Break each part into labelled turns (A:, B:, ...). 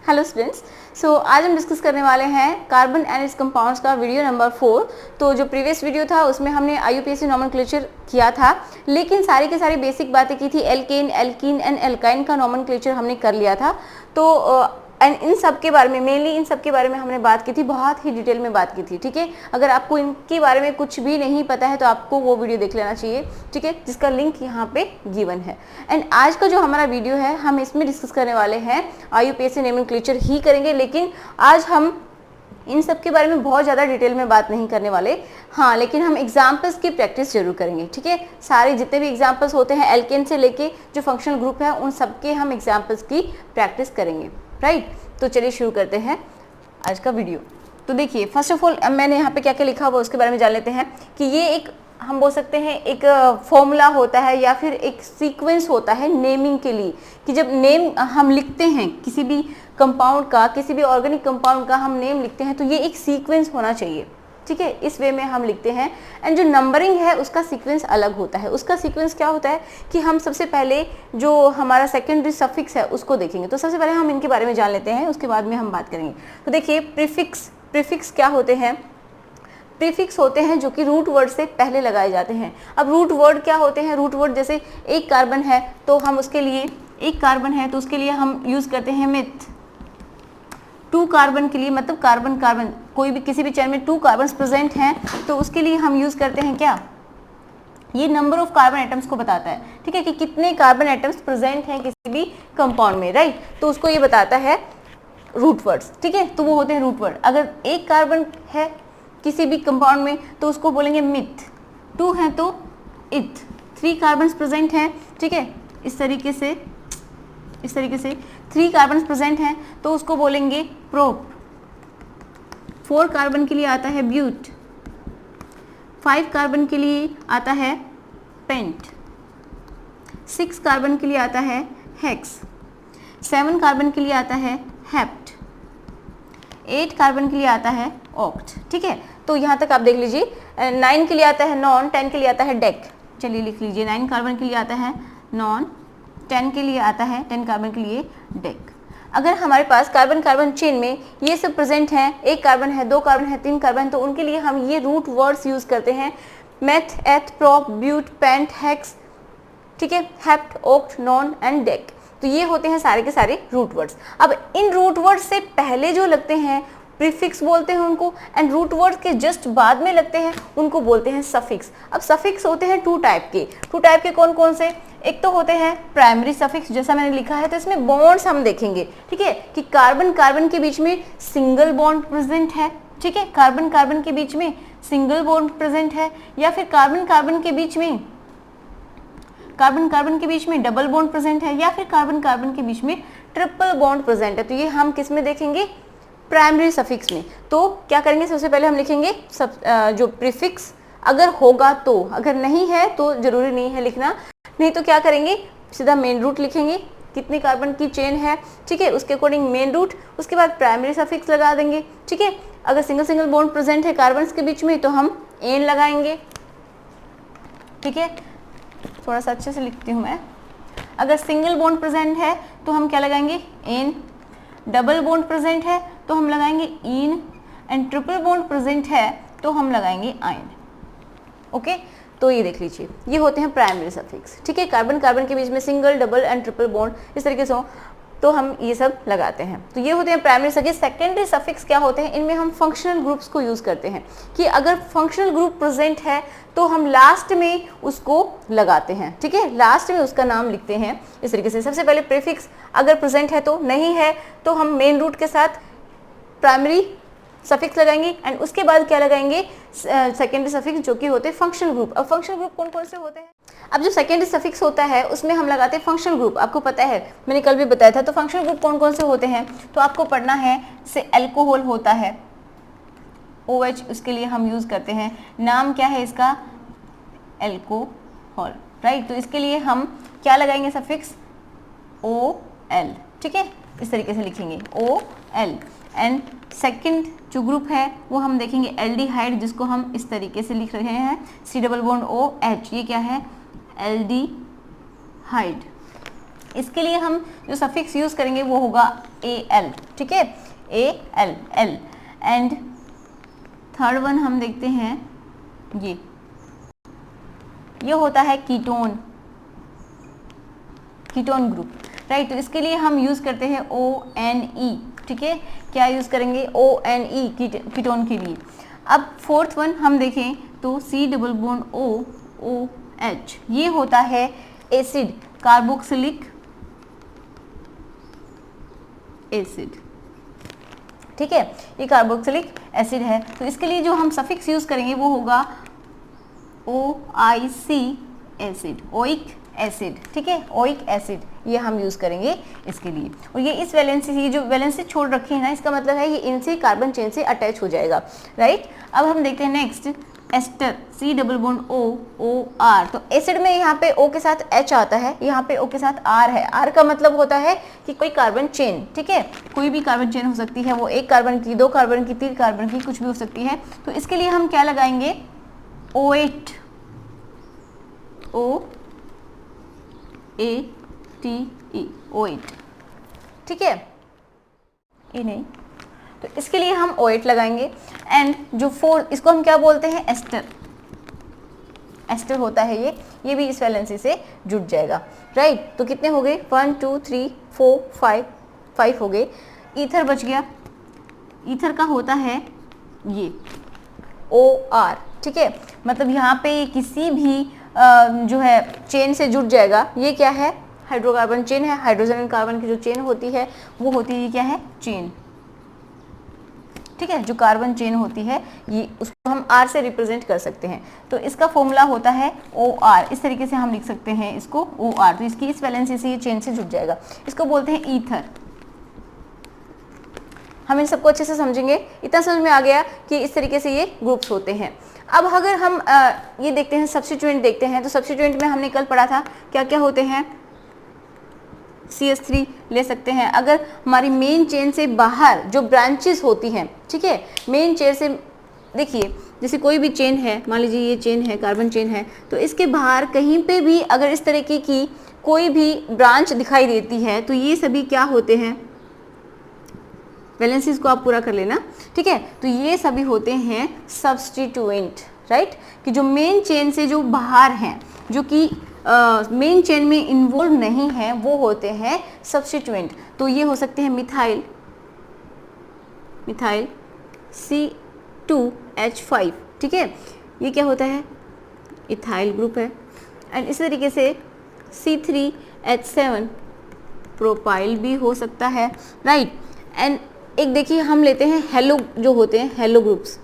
A: Hello students. आज हम discuss करने वाले हैं कार्बन एंड इट्स कंपाउंड्स का वीडियो नंबर 4। तो जो प्रीवियस वीडियो था उसमें हमने IUPAC नॉमेनक्लेचर किया था, लेकिन सारी की सारी बेसिक बातें की थी। एल्केन, एल्कीन एंड एल्काइन का नॉमेनक्लेचर हमने कर लिया था। तो एंड इन सब के बारे में, मेनली इन सब के बारे में हमने बात की थी, बहुत ही डिटेल में बात की थी। ठीक है, अगर आपको इनके बारे में कुछ भी नहीं पता है तो आपको वो वीडियो देख लेना चाहिए, ठीक है, जिसका लिंक यहाँ पे गिवन है। एंड आज का जो हमारा वीडियो है हम इसमें डिस्कस करने वाले हैं IUPAC नॉमेनक्लेचर ही करेंगे, लेकिन आज हम इन सब के बारे में बहुत ज़्यादा डिटेल में बात नहीं करने वाले। हाँ, लेकिन हम एग्जाम्पल्स की प्रैक्टिस जरूर करेंगे। ठीक है, सारे जितने भी एग्जाम्पल्स होते हैं एल्केन से लेके जो फंक्शनल ग्रुप है उन सबके हम एग्जाम्पल्स की प्रैक्टिस करेंगे। राइट, तो चलिए शुरू करते हैं आज का वीडियो। तो देखिए, फर्स्ट ऑफ ऑल मैंने यहाँ पे क्या क्या लिखा हुआ उसके बारे में जान लेते हैं कि ये एक, हम बोल सकते हैं, एक फॉर्मूला होता है या फिर एक सीक्वेंस होता है नेमिंग के लिए, कि जब नेम हम लिखते हैं किसी भी कंपाउंड का, किसी भी ऑर्गेनिक कंपाउंड का हम नेम लिखते हैं तो ये एक सीक्वेंस होना चाहिए। ठीक है, इस वे में हम लिखते हैं। एंड जो नंबरिंग है उसका सीक्वेंस अलग होता है। उसका सीक्वेंस क्या होता है कि हम सबसे पहले जो हमारा सेकेंडरी सफिक्स है उसको देखेंगे। तो सबसे पहले हम इनके बारे में जान लेते हैं, उसके बाद में हम बात करेंगे। तो देखिए, प्रीफिक्स क्या होते हैं? प्रीफिक्स होते हैं जो कि रूट वर्ड से पहले लगाए जाते हैं। अब रूट वर्ड क्या होते हैं? रूट वर्ड जैसे एक कार्बन है तो हम उसके लिए, एक कार्बन है तो उसके लिए हम यूज करते हैं मिथ। 2 कार्बन के लिए, मतलब कार्बन कार्बन, कोई भी किसी भी चेन में 2 कार्बन प्रेजेंट हैं तो उसके लिए हम यूज करते हैं क्या? ये नंबर ऑफ कार्बन एटम्स को बताता है। ठीक है, कि कितने कार्बन एटम्स प्रेजेंट हैं किसी भी कंपाउंड में। राइट, तो उसको ये बताता है रूट वर्ड्स। ठीक है, तो वो होते हैं रूट वर्ड। अगर एक कार्बन है किसी भी कंपाउंड में तो उसको बोलेंगे मिथ। 2 है तो इथ। 3 कार्बन प्रेजेंट हैं, ठीक है, इस तरीके से 3 कार्बन प्रेजेंट हैं तो उसको बोलेंगे प्रोप। 4 कार्बन के लिए आता है ब्यूट। 5 कार्बन के लिए आता है पेंट। 6 कार्बन के लिए आता है हेक्स। 7 कार्बन के लिए आता है हेप्ट। 8 कार्बन के लिए आता है ऑक्ट। ठीक है, तो यहाँ तक आप देख लीजिए। 9 के लिए आता है नॉन, 10 के लिए आता है डेक। चलिए लिख लीजिए, 9 कार्बन के लिए आता है नॉन, 10 के लिए आता है, 10 कार्बन के लिए डेक। अगर हमारे पास कार्बन कार्बन चेन में ये सब प्रेजेंट हैं, एक कार्बन है, 2 कार्बन है, 3 कार्बन, तो उनके लिए हम ये रूट वर्ड्स यूज करते हैं। मेथ, एथ, प्रोप, ब्यूट, पेंट, हेक्स, ठीक है, hept, oct, non and deck. तो ये होते हैं सारे के सारे रूट वर्ड्स। अब इन रूट वर्ड्स से पहले जो लगते हैं प्रीफिक्स बोलते हैं उनको, एंड रूट वर्ड्स के जस्ट बाद में लगते हैं उनको बोलते हैं सफिक्स। अब सफिक्स होते हैं 2 टाइप के। कौन कौन से? एक तो होते हैं प्राइमरी सफिक्स, जैसा मैंने लिखा है, तो इसमें बॉन्ड्स हम देखेंगे। ठीक है, कि कार्बन कार्बन के बीच में सिंगल बॉन्ड प्रेजेंट है। ठीक है, कार्बन कार्बन के बीच में सिंगल बॉन्ड प्रेजेंट है, या फिर कार्बन कार्बन के बीच में डबल बॉन्ड प्रेजेंट है, या फिर कार्बन कार्बन के बीच में ट्रिपल बॉन्ड प्रेजेंट है। तो ये हम किस में देखेंगे? प्राइमरी सफिक्स में। तो क्या करेंगे, सबसे पहले हम लिखेंगे जो प्रीफिक्स, अगर होगा तो, अगर नहीं है तो जरूरी नहीं है लिखना, नहीं तो क्या करेंगे, सीधा मेन रूट लिखेंगे, कितनी कार्बन की चेन है, ठीक है, उसके अकॉर्डिंग मेन रूट, उसके बाद प्राइमरी सफिक्स लगा देंगे। ठीक है, अगर सिंगल बॉन्ड प्रेजेंट है कार्बन के बीच में तो हम एन लगाएंगे। ठीक है, थोड़ा सा अच्छे से लिखती हूँ मैं। अगर सिंगल बॉन्ड प्रेजेंट है तो हम क्या लगाएंगे? एन। डबल बॉन्ड प्रेजेंट है तो हम लगाएंगे इन, एंड ट्रिपल बॉन्ड प्रेजेंट है तो हम लगाएंगे आइन। ओके, तो ये देख लीजिए, ये होते हैं प्राइमरी सफिक्स। ठीक है, कार्बन कार्बन के बीच में single, double and triple bond इस तरीके से हो तो हम ये सब लगाते हैं। तो ये होते हैं प्राइमरी सफिक्स। सेकेंडरी सफिक्स क्या होते हैं? इनमें हम फंक्शनल ग्रुप्स को यूज करते हैं, कि अगर फंक्शनल ग्रुप प्रेजेंट है तो हम लास्ट में उसको लगाते हैं। ठीक है, लास्ट में उसका नाम लिखते हैं इस तरीके से। सबसे पहले प्रीफिक्स अगर प्रेजेंट है तो, नहीं है तो हम मेन रूट के साथ प्राइमरी सफिक्स लगाएंगे, एंड उसके बाद क्या लगाएंगे? सेकेंडरी सफिक्स, जो कि होते हैं फंक्शनल ग्रुप। अब फंक्शनल ग्रुप कौन कौन से होते हैं? अब जो सेकेंडरी सफिक्स होता है उसमें हम लगाते हैं फंक्शनल ग्रुप। आपको पता है, मैंने कल भी बताया था। तो फंक्शनल ग्रुप कौन कौन से होते हैं तो आपको पढ़ना है। से एल्कोहल होता है, OH, उसके लिए हम यूज करते हैं, नाम क्या है इसका? एल्कोहल। राइट, तो इसके लिए हम क्या लगाएंगे? Suffix OL। ठीक है, इस तरीके से लिखेंगे OL। एंड सेकंड जो ग्रुप है वो हम देखेंगे एल्डिहाइड, जिसको हम इस तरीके से लिख रहे हैं, C+OH। ये क्या है? एल्डिहाइड। इसके लिए हम जो सफिक्स यूज करेंगे वो होगा Al, ठीक है, Al, L। And third one हम देखते हैं, ये होता है कीटोन, कीटोन ग्रुप, राइट। तो इसके लिए हम यूज करते हैं ONe, ठीक है, क्या यूज करेंगे, ONe कीटोन के लिए। अब फोर्थ वन हम देखें तो C डबल बॉन्ड OH, ये होता है एसिड, कार्बोक्सिलिक एसिड, ठीक है, ये कार्बोक्सिलिक एसिड है। तो इसके लिए जो हम सफिक्स यूज करेंगे वो होगा OIC एसिड, ओइक एसिड, ठीक है, ओइक एसिड, ये हम यूज करेंगे इसके लिए। और ये इस वैलेंसी से, ये जो वैलेंसी छोड़ रखी है ना, इसका मतलब है ये इनसे कार्बन चेन से अटैच हो जाएगा, राइट। अब हम देखते हैं next ester, C double bond OR। तो एसिड में यहाँ पे O के साथ H आता है, यहाँ पे O के साथ R है। R का मतलब होता है कि कोई कार्बन चेन, ठीक है, कोई भी कार्बन चेन हो सकती है, वो 1 कार्बन की, 2 कार्बन की, 3 कार्बन की, कुछ भी हो सकती है। तो इसके लिए हम क्या लगाएंगे, OATE, OATE, ठीक है, ये नहीं, तो इसके लिए हम OATE लगाएंगे। एंड जो 4, इसको हम क्या बोलते हैं, एस्टर, एस्टर होता है ये भी इस वैलेंसी से जुड़ जाएगा, राइट। तो कितने हो गए, 1 2 3 4 5 हो गए। ईथर बच गया, ईथर का होता है ये OR, ठीक है, मतलब यहाँ पे किसी भी जो है चेन से जुड़ जाएगा। ये क्या है, हाइड्रोकार्बन चेन है, हाइड्रोजन एंड कार्बन की जो चेन होती है वो होती है, क्या है, चेन, ठीक है, जो कार्बन चेन होती है ये, उसको हम R से रिप्रेजेंट कर सकते हैं। तो इसका फॉर्मूला होता है OR, इस तरीके से हम लिख सकते हैं इसको OR। तो इसकी इस वैलेंसी से ये चेन से जुड़ जाएगा, इसको बोलते हैं ईथर। हम इन सबको अच्छे से समझेंगे, इतना समझ में आ गया कि इस तरीके से ये ग्रुप्स होते हैं। अब अगर हम ये देखते हैं, सब्स्टिट्यूएंट देखते हैं, तो सब्स्टिट्यूएंट में हमने कल पढ़ा था क्या क्या होते हैं, CH3 ले सकते हैं। अगर हमारी मेन चेन से बाहर जो ब्रांचेस होती हैं, ठीक है, मेन चेन से, देखिए जैसे कोई भी चेन है, मान लीजिए ये चेन है, कार्बन चेन है, तो इसके बाहर कहीं पे भी अगर इस तरीके की कोई भी ब्रांच दिखाई देती है तो ये सभी क्या होते हैं, वैलेंसीज को आप पूरा कर लेना, ठीक है। तो ये सभी होते हैं सब्स्टिट्यूएंट, राइट, कि जो मेन चेन से जो बाहर हैं, जो कि मेन चेन में इन्वॉल्व नहीं है, वो होते हैं सब्स्टिट्यूएंट। तो ये हो सकते हैं मिथाइल, C2H5, ठीक है, ये क्या होता है, इथाइल ग्रुप है। एंड इस तरीके से C3H7 प्रोपाइल भी हो सकता है, राइट। एंड एक देखिए हम लेते हैं हेलो, जो होते हैं हेलो ग्रुप्स,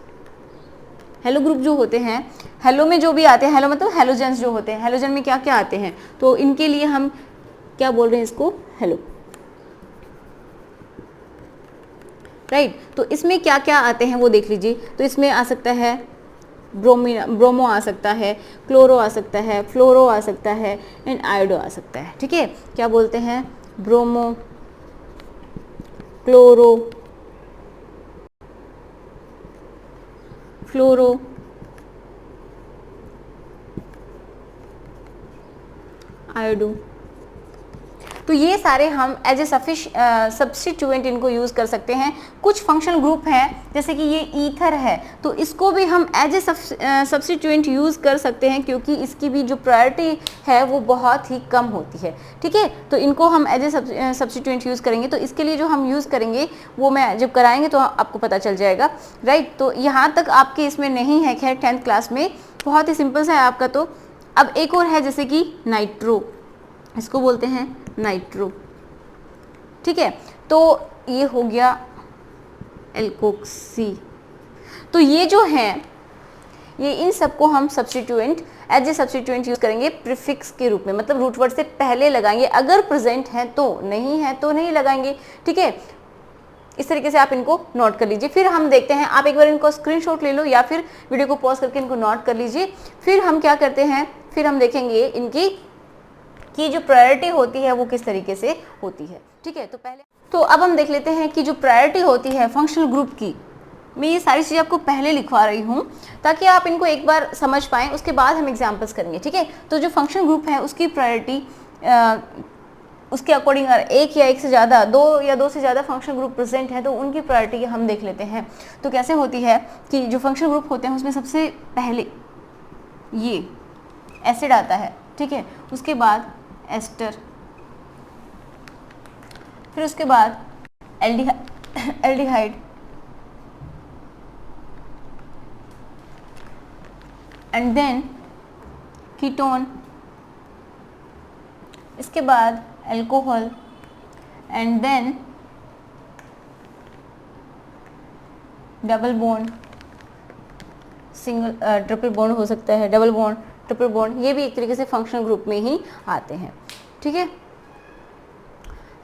A: हेलो ग्रुप जो होते हैं, हेलो में जो भी आते हैं, हेलो मतलब हेलोजेंस जो होते हैं, हेलोजन में क्या क्या आते हैं, तो इनके लिए हम क्या बोल रहे हैं, इसको हेलो, राइट। तो इसमें क्या क्या आते हैं वो देख लीजिए। तो इसमें आ सकता है ब्रोमो आ सकता है, क्लोरो आ सकता है, फ्लोरो आ सकता है, एंड आयोडो आ सकता है, ठीक है। क्या बोलते हैं, ब्रोमो, क्लोरो, फ्लोरो, आयोडो। तो ये सारे हम एज ए सब्स्टिट्यूएंट इनको यूज़ कर सकते हैं। कुछ फंक्शनल ग्रुप हैं, जैसे कि ये ईथर है, तो इसको भी हम एज ए सब्स्टिट्यूएंट यूज़ कर सकते हैं, क्योंकि इसकी भी जो प्रायोरिटी है वो बहुत ही कम होती है, ठीक है। तो इनको हम एज ए सब्स्टिट्यूएंट यूज़ करेंगे। तो इसके लिए जो हम यूज़ करेंगे वो मैं जब कराएंगे तो आपको पता चल जाएगा, राइट। तो यहाँ तक आपके इसमें नहीं है, खैर 10th क्लास में बहुत ही सिंपल सा है आपका। तो अब एक और है, जैसे कि नाइट्रो, इसको बोलते हैं नाइट्रो, ठीक है। तो ये हो गया एल्कोक्सी। तो ये जो है, ये इन सबको हम substituent as a substituent use करेंगे प्रीफिक्स के रूप में, मतलब रूट वर्ड से पहले लगाएंगे, अगर प्रेजेंट है तो, नहीं है तो नहीं लगाएंगे, ठीक है। इस तरीके से आप इनको नोट कर लीजिए। फिर हम देखते हैं, आप एक बार इनको स्क्रीनशॉट ले लो या फिर वीडियो को पॉज करके इनको नोट कर लीजिए। फिर हम क्या करते हैं, फिर हम देखेंगे इनकी कि जो प्रायोरिटी होती है वो किस तरीके से होती है, ठीक है। तो अब हम देख लेते हैं कि जो प्रायोरिटी होती है फंक्शनल ग्रुप की, मैं ये सारी चीज़ें आपको पहले लिखवा रही हूँ ताकि आप इनको एक बार समझ पाएँ, उसके बाद हम एग्जाम्पल्स करेंगे, ठीक है। तो जो फंक्शनल ग्रुप है उसकी प्रायोरिटी उसके अकॉर्डिंग अगर एक या एक से ज़्यादा, दो या दो से ज़्यादा फंक्शनल ग्रुप प्रेजेंट है तो उनकी प्रायोरिटी हम देख लेते हैं। तो कैसे होती है कि जो फंक्शनल ग्रुप होते हैं उसमें सबसे पहले ये एसिड आता है, ठीक है, उसके बाद एस्टर, फिर उसके बाद एल्डिहाइड, एंड देन कीटोन, इसके बाद alcohol, and then double bond, single triple bond हो सकता है, डबल बॉन्ड, ट्रिपल बॉन्ड, ये भी एक तरीके से फंक्शनल ग्रुप में ही आते हैं, ठीक है।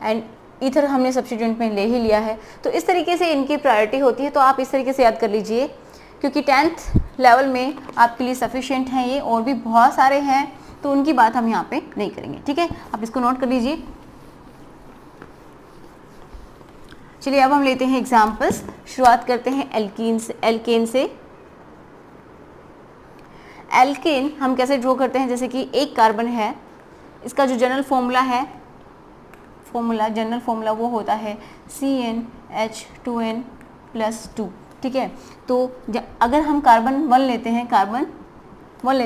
A: एंड ईथर हमने सब्स्टिट्यूएंट में ले ही लिया है। तो इस तरीके से इनकी प्रायोरिटी होती है। तो आप इस तरीके से याद कर लीजिए, क्योंकि 10th लेवल में आपके लिए सफिशिएंट हैं ये, और भी बहुत सारे हैं तो उनकी बात हम यहाँ पे नहीं करेंगे, ठीक है। आप इसको नोट कर लीजिए। चलिए अब हम लेते हैं एग्जाम्पल्स। शुरुआत करते हैं एल्केन से। एल्केन हम कैसे ड्रॉ करते हैं, जैसे कि एक कार्बन है, इसका जो जनरल फॉर्मूला है, जनरल फॉर्मूला वो होता है CnH2n+2, ठीक है। तो अगर हम कार्बन 1 लेते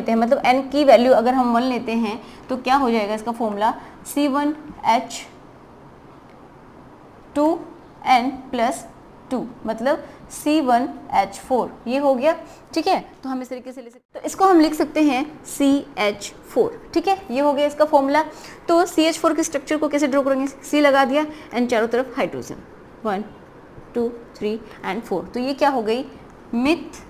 A: हैं, मतलब n की वैल्यू अगर हम 1 लेते हैं तो क्या हो जाएगा इसका फॉर्मूला C1H2n+2, मतलब C1H4, ये हो गया, ठीक है। तो हम इस तरीके से ले सकते, तो इसको हम लिख सकते हैं CH4, ठीक है, ये हो गया इसका फॉर्मूला। तो CH4 के स्ट्रक्चर को कैसे ड्रॉ करेंगे, C लगा दिया एंड चारों तरफ हाइड्रोजन, 1 2 3 एंड 4, तो ये क्या हो गई मिथ,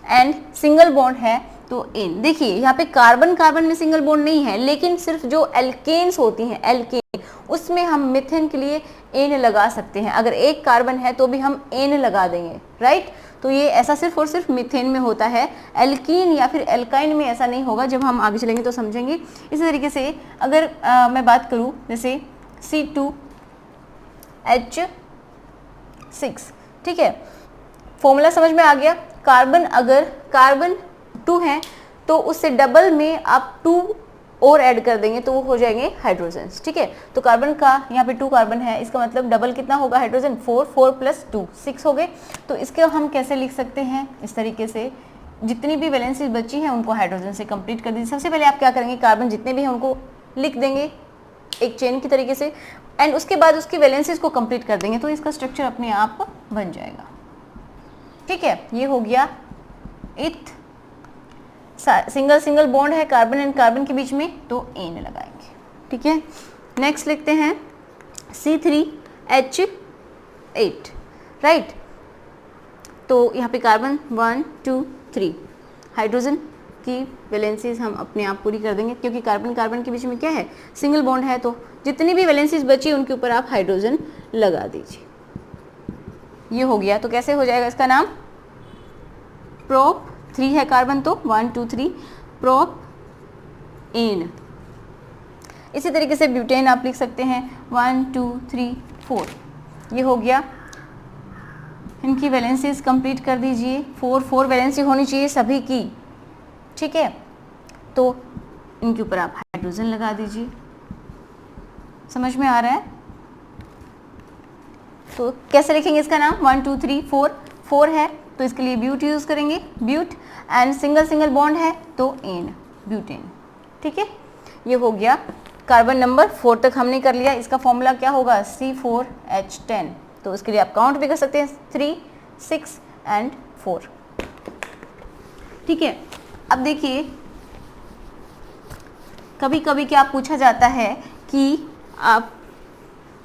A: एंड सिंगल बॉन्ड है तो एन। देखिए यहाँ पे कार्बन में सिंगल बॉन्ड नहीं है, लेकिन सिर्फ जो एल्केन्स होती हैं, एल्केन, उसमें हम मिथेन के लिए एन लगा सकते हैं। अगर एक कार्बन है तो भी हम एन लगा देंगे, राइट। तो ये ऐसा सिर्फ और सिर्फ मिथेन में होता है, एल्कीन या फिर एल्काइन में ऐसा नहीं होगा। जब हम आगे चलेंगे तो समझेंगे। इसी तरीके से अगर मैं बात करूँ जैसे C2H6, ठीक है, फॉर्मूला समझ में आ गया। अगर कार्बन 2 है तो उससे डबल में आप 2 और ऐड कर देंगे तो वो हो जाएंगे हाइड्रोजन्स, ठीक है। तो कार्बन का यहाँ पे 2 कार्बन है, इसका मतलब डबल कितना होगा हाइड्रोजन, 4 + 2 6 हो गए। तो इसके हम कैसे लिख सकते हैं, इस तरीके से जितनी भी वैलेंसीज बची हैं उनको हाइड्रोजन से कंप्लीट कर दीजिए। सबसे पहले आप क्या करेंगे, कार्बन जितने भी हैं उनको लिख देंगे एक चेन की तरीके से, एंड उसके बाद उसकी वैलेंसीज को कंप्लीट कर देंगे तो इसका स्ट्रक्चर अपने आप बन जाएगा, ठीक है। ये हो गया इथ, सिंगल बॉन्ड है कार्बन एंड कार्बन के बीच में तो एन लगाएंगे, ठीक है। नेक्स्ट लिखते हैं C3H8, राइट। तो यहाँ पे कार्बन 1 2 3, हाइड्रोजन की वैलेंसीज हम अपने आप पूरी कर देंगे, क्योंकि कार्बन के बीच में क्या है, सिंगल बॉन्ड है। तो जितनी भी वैलेंसीज बची उनके ऊपर आप हाइड्रोजन लगा दीजिए। ये हो गया। तो कैसे हो जाएगा इसका नाम, प्रोप 3 है कार्बन तो 1 2 3 प्रोप एन। इसी तरीके से ब्यूटेन आप लिख सकते हैं 1 2 3 4, ये हो गया। इनकी वैलेंसीज कंप्लीट कर दीजिए, 4 वैलेंसी होनी चाहिए सभी की, ठीक है। तो इनके ऊपर आप हाइड्रोजन लगा दीजिए। समझ में आ रहा है। तो कैसे लिखेंगे इसका नाम, 1 2 3 4 है तो इसके लिए ब्यूट यूज़ करेंगे, ब्यूट, एंड सिंगल बॉन्ड है तो एन, ब्यूटेन, ठीक है। ये हो गया। कार्बन नंबर 4 तक हमने कर लिया। इसका फॉर्मूला क्या होगा, C4H10। तो इसके लिए आप काउंट भी कर सकते हैं 3 6 एंड 4, ठीक है। अब देखिए कभी कभी क्या पूछा जाता है कि आप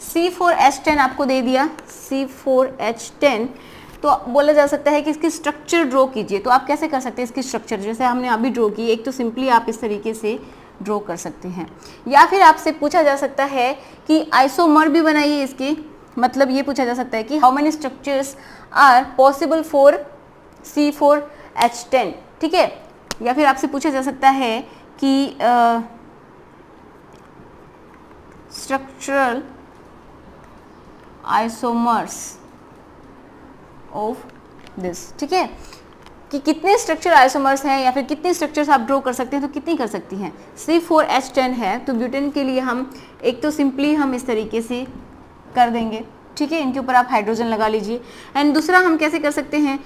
A: C4H10 आपको दे दिया, C4H10, तो बोला जा सकता है कि इसकी स्ट्रक्चर ड्रॉ कीजिए। तो आप कैसे कर सकते हैं इसकी स्ट्रक्चर, जैसे हमने अभी ड्रॉ की। एक तो सिंपली आप इस तरीके से ड्रॉ कर सकते हैं, या फिर आपसे पूछा जा सकता है कि आइसोमर भी बनाइए इसके। मतलब ये पूछा जा सकता है कि how many structures are possible for C4H10, ठीक है। या फिर आपसे पूछा जा सकता है कि स्ट्रक्चरल आइसोमर्स ऑफ दिस, ठीक है। कि कितने स्ट्रक्चर आइसोमर्स हैं या फिर कितने स्ट्रक्चर्स आप ड्रॉ कर सकते हैं, तो कितनी कर सकती हैं, C4H10 है तो ब्यूटेन के लिए हम एक तो सिंपली हम इस तरीके से कर देंगे, ठीक है, इनके ऊपर आप हाइड्रोजन लगा लीजिए। एंड दूसरा हम कैसे कर सकते हैं,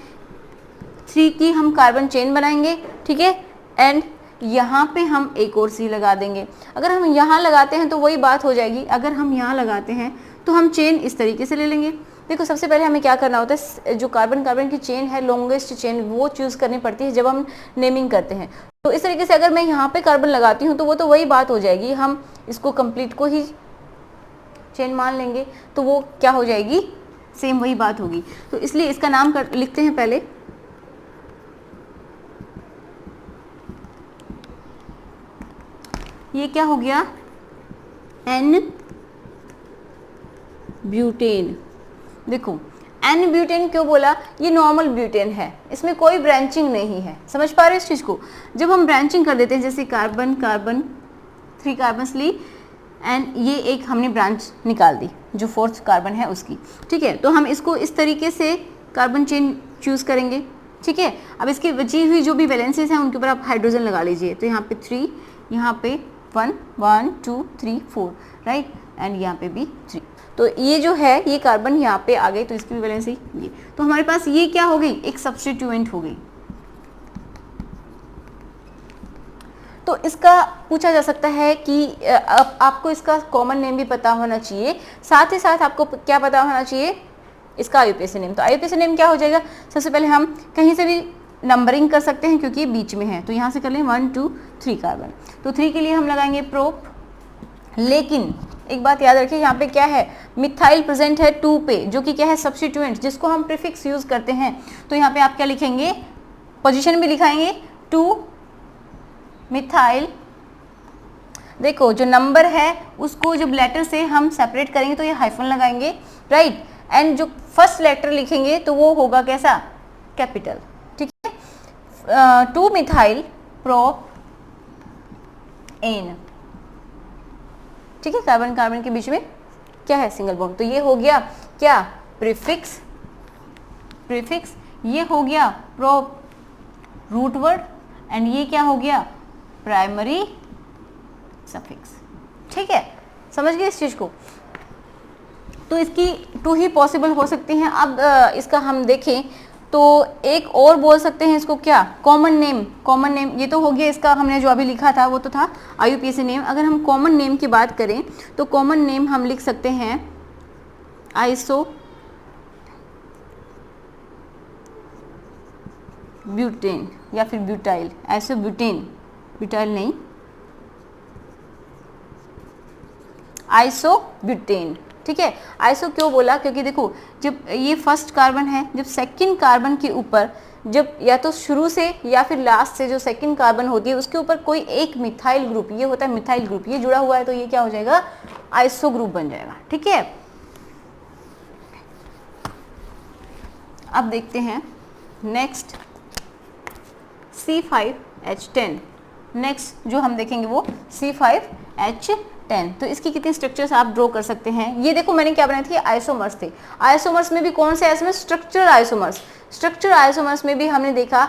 A: 3 की हम कार्बन चेन बनाएंगे, ठीक है, एंड यहाँ पे हम एक और C लगा देंगे। अगर हम यहाँ लगाते हैं तो वही बात हो जाएगी, अगर हम यहाँ लगाते हैं तो हम चेन इस तरीके से ले लेंगे। देखो सबसे पहले हमें क्या करना होता है, जो कार्बन कार्बन की चेन है, लॉन्गेस्ट चेन वो चूज़ करनी पड़ती है जब हम नेमिंग करते हैं। तो इस तरीके से अगर मैं यहाँ पे कार्बन लगाती हूँ तो वो तो वही बात हो जाएगी, हम इसको कंप्लीट को ही चेन मान लेंगे तो वो क्या हो जाएगी, सेम वही बात होगी। तो इसलिए इसका नाम लिखते हैं पहले, ये क्या हो गया, N ब्यूटेन। देखो N ब्यूटेन क्यों बोला, ये नॉर्मल ब्यूटेन है, इसमें कोई ब्रांचिंग नहीं है, समझ पा रहे हो इस चीज़ को। जब हम ब्रांचिंग कर देते हैं जैसे कार्बन कार्बन 3 कार्बन्स ली एंड ये एक हमने ब्रांच निकाल दी जो 4th कार्बन है उसकी, ठीक है, तो हम इसको इस तरीके से कार्बन चेन चूज़ करेंगे, ठीक है। अब इसकी बची हुई जो भी वैलेंसीज हैं उनके ऊपर आप हाइड्रोजन लगा लीजिए, तो यहाँ पे 3, यहाँ पे 1 1 2 3 4, राइट, एंड यहाँ पे भी 3। तो ये जो है ये कार्बन यहाँ पे आ गए तो इसकी भी वैलेंसी ये, तो हमारे पास ये क्या हो गई, एक सब्स्टिट्यूएंट हो गई। तो इसका पूछा जा सकता है कि आपको इसका कॉमन नेम भी पता होना चाहिए, साथ ही साथ आपको क्या पता होना चाहिए, इसका IUPAC नेम। तो IUPAC नेम क्या हो जाएगा, सबसे पहले हम कहीं से भी नंबरिंग कर सकते हैं क्योंकि बीच में है, तो यहाँ से कर लें 1 2 3 कार्बन, तो 3 के लिए हम लगाएंगे प्रोप। लेकिन एक बात याद रखिए, यहाँ पे क्या है, मिथाइल प्रेजेंट है 2 पे, जो कि क्या है, सब्स्टिट्यूएंट, जिसको हम प्रीफिक्स यूज करते हैं। तो यहाँ पे आप क्या लिखेंगे, पोजीशन भी लिखाएंगे 2 मिथाइल। देखो जो नंबर है उसको जब लेटर से हम सेपरेट करेंगे तो ये हाइफन लगाएंगे, राइट, एंड जो फर्स्ट लेटर लिखेंगे तो वो होगा कैसा, कैपिटल, ठीक है। 2 मिथाइल प्रोप एन, ठीक है, कार्बन कार्बन के बीच में क्या है, सिंगल बॉन्ड, तो ये हो गया क्या, प्रीफिक्स, प्रीफिक्स, ये हो गया प्रोप रूट वर्ड, एंड ये क्या हो गया, प्राइमरी सफिक्स, ठीक है, समझ गए इस चीज को। तो इसकी 2 ही पॉसिबल हो सकती हैं। अब इसका हम देखें तो एक और बोल सकते हैं इसको क्या, कॉमन नेम। कॉमन नेम ये तो हो गया इसका, हमने जो अभी लिखा था वो तो था IUPAC नेम। अगर हम कॉमन नेम की बात करें तो कॉमन नेम हम लिख सकते हैं आइसो ब्यूटेन या फिर ब्यूटाइल, आइसो ब्यूटेन, ब्यूटाइल नहीं, आइसो ब्यूटेन, ठीक है। आइसो क्यों बोला, क्योंकि देखो जब ये फर्स्ट कार्बन है, जब सेकंड कार्बन के ऊपर जब या तो शुरू से या फिर लास्ट से जो सेकंड कार्बन होती है उसके ऊपर कोई एक मिथाइल ग्रुप, ये होता है मिथाइल ग्रुप, ये जुड़ा हुआ है तो ये क्या हो जाएगा, आइसो ग्रुप बन जाएगा, ठीक है। अब देखते हैं नेक्स्ट C5H10, नेक्स्ट जो हम देखेंगे वो C5H10। तो इसकी कितने स्ट्रक्चर्स आप ड्रॉ कर सकते हैं, ये देखो मैंने क्या बनाए थे, आइसोमर्स थे। आइसोमर्स में भी कौन से isomers, structure isomers. Structure isomers में भी हमने देखा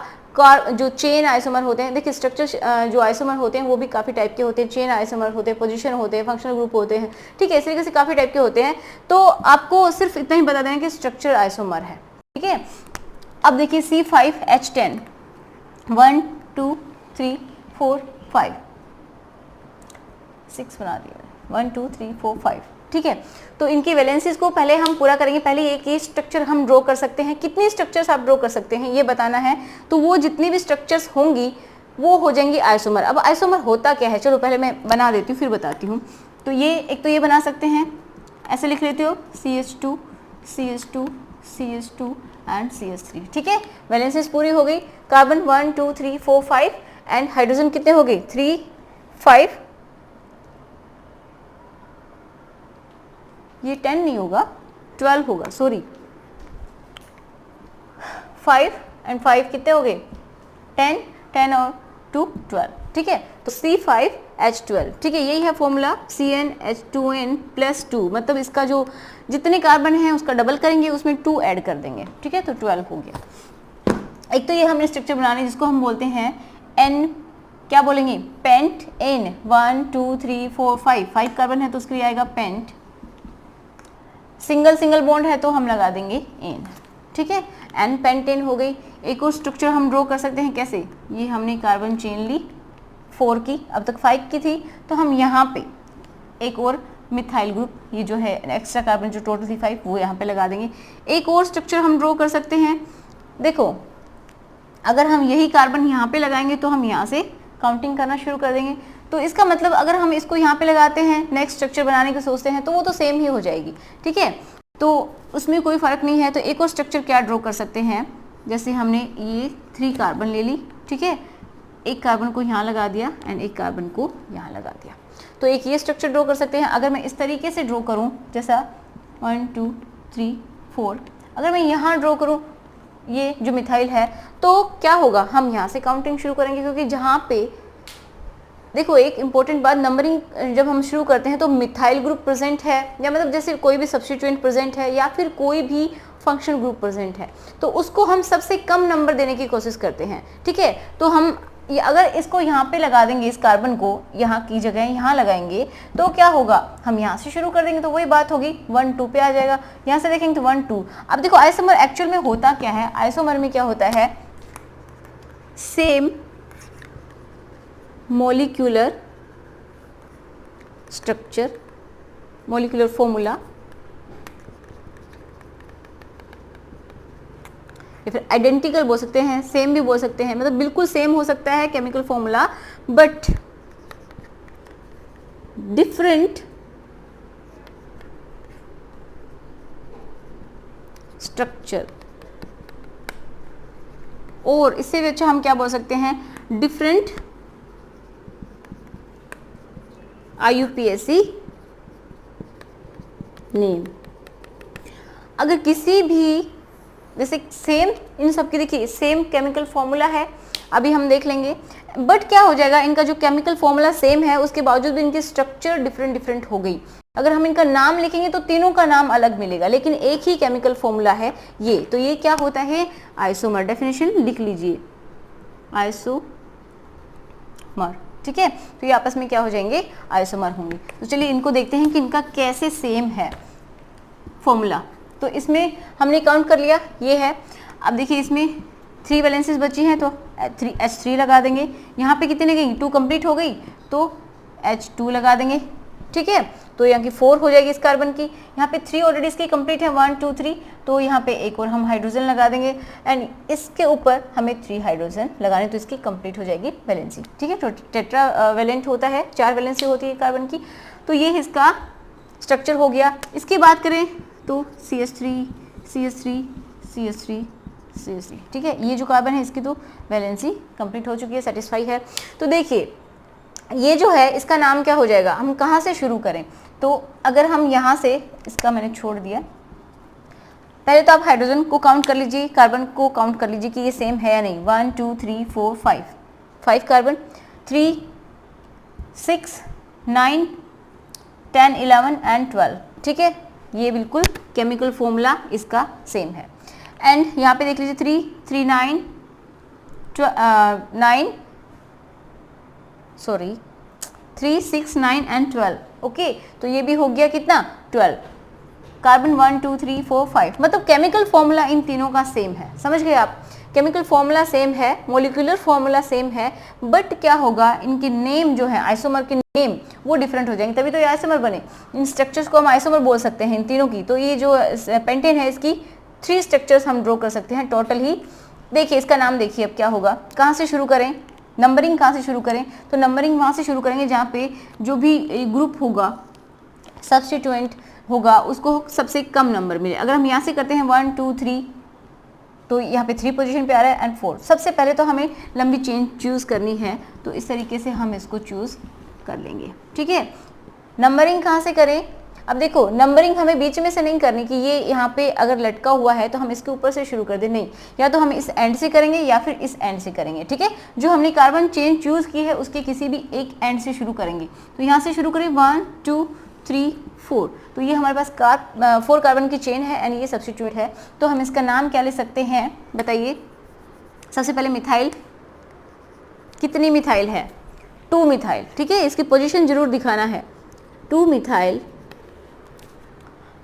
A: जो चेन आइसोमर होते हैं, देखिए स्ट्रक्चर जो आइसोमर होते हैं वो भी काफ़ी टाइप के होते हैं, चेन आइसोमर होते हैं, पोजीशन होते हैं, फंक्शनल ग्रुप होते हैं, ठीक है, इस तरीके से काफ़ी टाइप के होते हैं। तो आपको सिर्फ इतना ही बता देना कि स्ट्रक्चर आइसोमर है, ठीक है। अब देखिए C5H10, 1 2 3 4 5 6 बना दिया, 1 2 3 4 5, ठीक है। तो इनकी वैलेंसीज को पहले हम पूरा करेंगे। पहले एक ये स्ट्रक्चर हम ड्रॉ कर सकते हैं, कितनी स्ट्रक्चर्स आप ड्रॉ कर सकते हैं ये बताना है। तो वो जितनी भी स्ट्रक्चर्स होंगी वो हो जाएंगी आइसोमर। अब आइसोमर होता क्या है, चलो पहले मैं बना देती हूँ फिर बताती हूँ। तो ये एक तो ये बना सकते हैं, ऐसे लिख लेते हो CH2 CH2 CH2 and CH3, ठीक है। वैलेंसीज पूरी हो गई। कार्बन 1 2 3 4 5 एंड हाइड्रोजन कितने हो गए 3 5, ये 10 नहीं होगा 12 होगा, सॉरी 5 एंड 5 कितने हो गए 10, 10 और 2 12, ठीक है। तो C5H12, ठीक है, यही है फॉर्मूला CnH2n+2, मतलब इसका जो जितने कार्बन हैं उसका डबल करेंगे, उसमें 2 ऐड कर देंगे, ठीक है, तो 12 हो गया। एक तो ये हमने स्ट्रक्चर बनाने जिसको हम बोलते हैं एन, क्या बोलेंगे, पेंट एन, 1 2 3 4 5 कार्बन है तो उसके लिए आएगा पेंट। सिंगल सिंगल बॉन्ड है तो हम लगा देंगे एन, ठीक है, एन पेंटेन हो गई। एक और स्ट्रक्चर हम ड्रॉ कर सकते हैं, कैसे, ये हमने कार्बन चेन ली 4 की, अब तक 5 की थी, तो हम यहाँ पे एक और मिथाइल ग्रुप, ये जो है एक्स्ट्रा कार्बन जो टोटल थी 5 वो यहाँ पे लगा देंगे। एक और स्ट्रक्चर हम ड्रॉ कर सकते हैं, देखो अगर हम यही कार्बन यहाँ पे लगाएंगे तो हम यहाँ से काउंटिंग करना शुरू कर देंगे, तो इसका मतलब अगर हम इसको यहाँ पे लगाते हैं, नेक्स्ट स्ट्रक्चर बनाने की सोचते हैं तो वो तो सेम ही हो जाएगी, ठीक है, तो उसमें कोई फर्क नहीं है। तो एक और स्ट्रक्चर क्या ड्रॉ कर सकते हैं, जैसे हमने ये 3 कार्बन ले ली, ठीक है, एक कार्बन को यहाँ लगा दिया एंड एक कार्बन को यहाँ लगा दिया, तो एक ये स्ट्रक्चर ड्रॉ कर सकते हैं। अगर मैं इस तरीके से ड्रॉ करूँ, जैसा 1 2 3 4, अगर मैं यहाँ ड्रॉ करूँ ये जो मिथाइल है, तो क्या होगा, हम यहाँ से काउंटिंग शुरू करेंगे, क्योंकि जहाँ पे देखो एक इंपॉर्टेंट बात, नंबरिंग जब हम शुरू करते हैं तो मिथाइल ग्रुप प्रेजेंट है, या मतलब जैसे कोई भी सब्स्टिट्यूएंट प्रेजेंट है या फिर कोई भी फंक्शन ग्रुप प्रेजेंट है, तो उसको हम सबसे कम नंबर देने की कोशिश करते हैं, ठीक है। तो हम अगर इसको यहाँ पे लगा देंगे, इस कार्बन को यहाँ की जगह यहाँ लगाएंगे, तो क्या होगा, हम यहाँ से शुरू कर देंगे तो वही बात होगी, 1 2 पे आ जाएगा, यहाँ से देखेंगे तो 1 2। अब देखो आइसोमर एक्चुअल में होता क्या है, आइसोमर में क्या होता है, same molecular structure, molecular formula, या फिर आइडेंटिकल बोल सकते हैं, सेम भी बोल सकते हैं, मतलब बिल्कुल सेम हो सकता है chemical formula, but different structure, और इससे भी अच्छा हम क्या बोल सकते हैं, डिफरेंट IUPAC नेम। अगर किसी भी, जैसे सेम इन सब की देखिए सेम केमिकल फॉर्मूला है, अभी हम देख लेंगे, बट क्या हो जाएगा, इनका जो केमिकल फॉर्मूला सेम है उसके बावजूद भी इनकी स्ट्रक्चर डिफरेंट डिफरेंट हो गई। अगर हम इनका नाम लिखेंगे तो तीनों का नाम अलग मिलेगा, लेकिन एक ही केमिकल फॉर्मूला है ये, तो ये क्या होता है, आइसोमर। डेफिनेशन लिख लीजिए, आइसोमर, ठीक है, तो ये आपस में क्या हो जाएंगे, आइसोमर होंगे। तो चलिए इनको देखते हैं कि इनका कैसे सेम है फॉर्मूला। तो इसमें हमने काउंट कर लिया, ये है। अब देखिए इसमें 3 वैलेंसीज बची हैं, तो H3 लगा देंगे, यहाँ पे कितने गई, 2 कंप्लीट हो गई, तो H2 लगा देंगे, ठीक है, तो यहाँ की 4 हो जाएगी इस कार्बन की, यहाँ पे 3 ऑलरेडी इसकी कंप्लीट है, 1 2 3, तो यहाँ पे एक और हम हाइड्रोजन लगा देंगे एंड इसके ऊपर हमें 3 हाइड्रोजन लगाने, तो इसकी कंप्लीट हो जाएगी वैलेंसी, ठीक है। तो टेट्रा वैलेंट होता है, 4 वैलेंसी होती है कार्बन की, तो ये इसका स्ट्रक्चर हो गया। इसकी बात करें तो CH3 CH3 CH3 CH3, ठीक है, ये जो कार्बन है इसकी तो वैलेंसी कंप्लीट हो चुकी है, सेटिस्फाई है। तो देखिए ये जो है इसका नाम क्या हो जाएगा, हम कहाँ से शुरू करें, तो अगर हम यहाँ से, इसका मैंने छोड़ दिया, पहले तो आप हाइड्रोजन को काउंट कर लीजिए, कार्बन को काउंट कर लीजिए कि ये सेम है या नहीं, 1 2 3 4 5 कार्बन, 3 6 9 10 11 एंड 12, ठीक है, ये बिल्कुल केमिकल फॉर्मूला इसका सेम है। एंड यहाँ पे देख लीजिए 3 3 9 3 6 9 एंड 12, ओके, तो ये भी हो गया कितना, 12 कार्बन, 1 2 3 4 5, मतलब केमिकल फॉर्मूला इन तीनों का सेम है, समझ गए आप, केमिकल फॉर्मूला सेम है, मॉलिक्यूलर फॉर्मूला सेम है, बट क्या होगा, इनके नेम जो है, आइसोमर के नेम वो डिफरेंट हो जाएंगे, तभी तो ये आइसोमर बने। इन स्ट्रक्चर्स को हम आइसोमर बोल सकते हैं इन तीनों की। तो ये जो पेंटेन है इसकी 3 स्ट्रक्चर्स हम ड्रॉ कर सकते हैं टोटल ही। देखिए इसका नाम देखिए अब क्या होगा, कहाँ से शुरू करें, नंबरिंग कहाँ से शुरू करें, तो नंबरिंग वहाँ से शुरू करेंगे जहाँ पे जो भी ग्रुप होगा, सब्स्टिट्यूएंट होगा, उसको सबसे कम नंबर मिले। अगर हम यहाँ से करते हैं 1 2 3, तो यहाँ पे 3 पोजीशन पे आ रहा है एंड 4। सबसे पहले तो हमें लंबी चेन चूज़ करनी है, तो इस तरीके से हम इसको चूज़ कर लेंगे, ठीक है। नंबरिंग कहाँ से करें, अब देखो नंबरिंग हमें बीच में से नहीं करनी कि ये यहाँ पे अगर लटका हुआ है तो हम इसके ऊपर से शुरू कर दें, नहीं, या तो हम इस एंड से करेंगे या फिर इस एंड से करेंगे, ठीक है। जो हमने कार्बन चेन चूज़ की है उसके किसी भी एक एंड से शुरू करेंगे, तो यहाँ से शुरू करें 1 2 3 4, तो ये हमारे पास 4 कार्बन की चेन है एंड ये सब्स्टिट्यूट है, तो हम इसका नाम क्या ले सकते हैं बताइए, सबसे पहले मिथाइल, कितनी मिथाइल है, 2 मिथाइल, ठीक है, इसकी पोजीशन जरूर दिखाना है, 2 मिथाइल।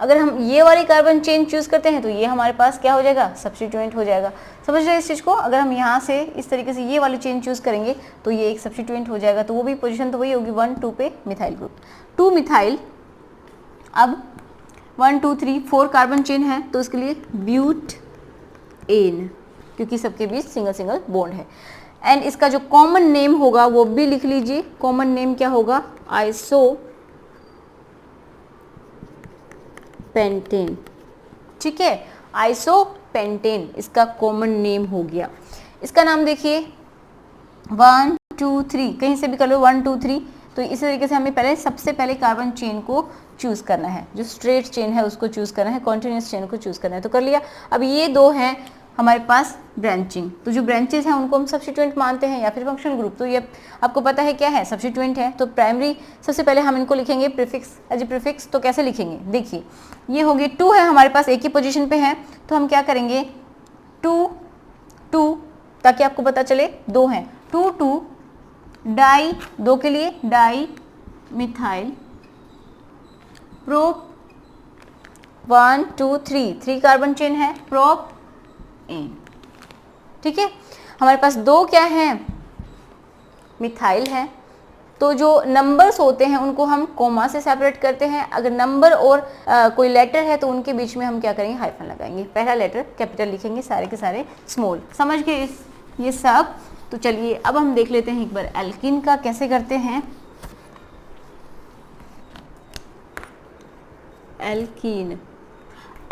A: अगर हम ये वाली कार्बन चेन चूज करते हैं तो ये हमारे पास क्या हो जाएगा, सब्स्टिट्यूएंट हो जाएगा। समझ रहे हैं इस चीज को, अगर हम यहाँ से इस तरीके से ये वाली चेन चूज करेंगे तो ये एक सब्स्टिट्यूएंट हो जाएगा, तो वो भी पोजीशन तो वही होगी 1 2 पे मिथाइल ग्रुप, 2 मिथाइल। अब 1 2 3 4 कार्बन चेन है तो इसके लिए ब्यूट एन, क्योंकि सबके बीच सिंगल सिंगल बॉन्ड है। एंड इसका जो कॉमन नेम होगा वो भी लिख लीजिए, कॉमन नेम क्या होगा, आइसो पेंटेन, ठीक है, आइसोपेंटेन इसका कॉमन नेम हो गया। इसका नाम देखिए 1 2 3, कहीं से भी कर लो 1 2 3। तो इसी तरीके से हमें पहले सबसे पहले कार्बन चेन को चूज करना है, जो स्ट्रेट चेन है उसको चूज करना है, कॉन्टिन्यूस चेन को चूज करना है, तो कर लिया। अब ये 2 हैं हमारे पास ब्रांचिंग, तो जो ब्रांचेस हैं उनको हम सब्स्टिट्यूएंट मानते हैं या फिर फंक्शनल ग्रुप, तो ये आपको पता है क्या है, सब्स्टिट्यूएंट है। तो प्राइमरी सबसे पहले हम इनको लिखेंगे प्रीफिक्स एज ए प्रीफिक्स, तो कैसे लिखेंगे, देखिए ये हो गए 2 है हमारे पास, एक ही पोजीशन पे है, तो हम क्या करेंगे 2 2, ताकि आपको पता चले 2 हैं, 2 2 डाई, 2 के लिए di methyl prop 1 2 3, 3 carbon chain है, प्रोप एन, ठीक है। हमारे पास 2 क्या है, मिथाइल है, तो जो नंबर्स होते हैं उनको हम कोमा से सेपरेट करते हैं। अगर नंबर और कोई लेटर है तो उनके बीच में हम क्या करेंगे, हाइफन लगाएंगे, पहला लेटर कैपिटल लिखेंगे, सारे के सारे स्मॉल, समझ गए ये सब। तो चलिए अब हम देख लेते हैं एक बार एल्कीन का कैसे करते हैं। एल्कीन,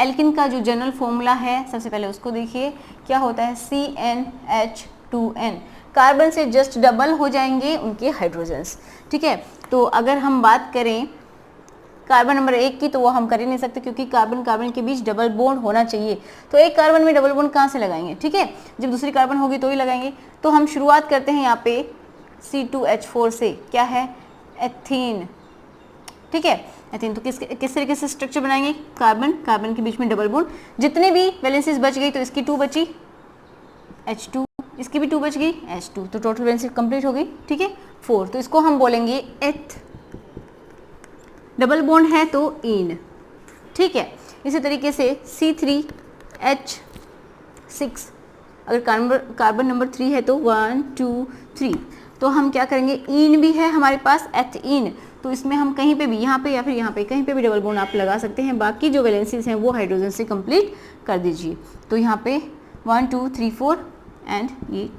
A: एल्कीन का जो जनरल फॉर्मूला है सबसे पहले उसको देखिए, क्या होता है, CnH2n, कार्बन से जस्ट डबल हो जाएंगे उनके हाइड्रोजन्स, ठीक है। तो अगर हम बात करें कार्बन नंबर 1 की, तो वो हम कर ही नहीं सकते क्योंकि कार्बन कार्बन के बीच डबल बॉन्ड होना चाहिए, तो एक कार्बन में डबल बॉन्ड कहाँ से लगाएंगे, ठीक है, जब दूसरी कार्बन होगी तो ही लगाएंगे। तो हम शुरुआत करते हैं यहाँ पे C2H4 से, क्या है, एथीन, ठीक है, एथीन। तो किस तरीके से स्ट्रक्चर बनाएंगे, कार्बन कार्बन के बीच में डबल बॉन्ड, जितने भी वैलेंसीज बच गई तो इसकी 2 बची H2, इसकी भी 2 बच गई H2, तो टोटल वैलेंसी कंप्लीट हो गई, ठीक है 4। तो इसको हम बोलेंगे एथ, डबल बॉन्ड है तो इन, ठीक है। इसी तरीके से C3H6, अगर कार्बन नंबर 3 है तो 1 2 3, तो हम क्या करेंगे, इन भी है हमारे पास एथीन, तो इसमें हम कहीं पे भी, यहाँ पे या फिर यहाँ पे कहीं पे भी डबल बॉन्ड आप लगा सकते हैं, बाकी जो वैलेंसीज हैं वो हाइड्रोजन से कंप्लीट कर दीजिए। तो यहाँ पे 1 2 3 4 एंड ये,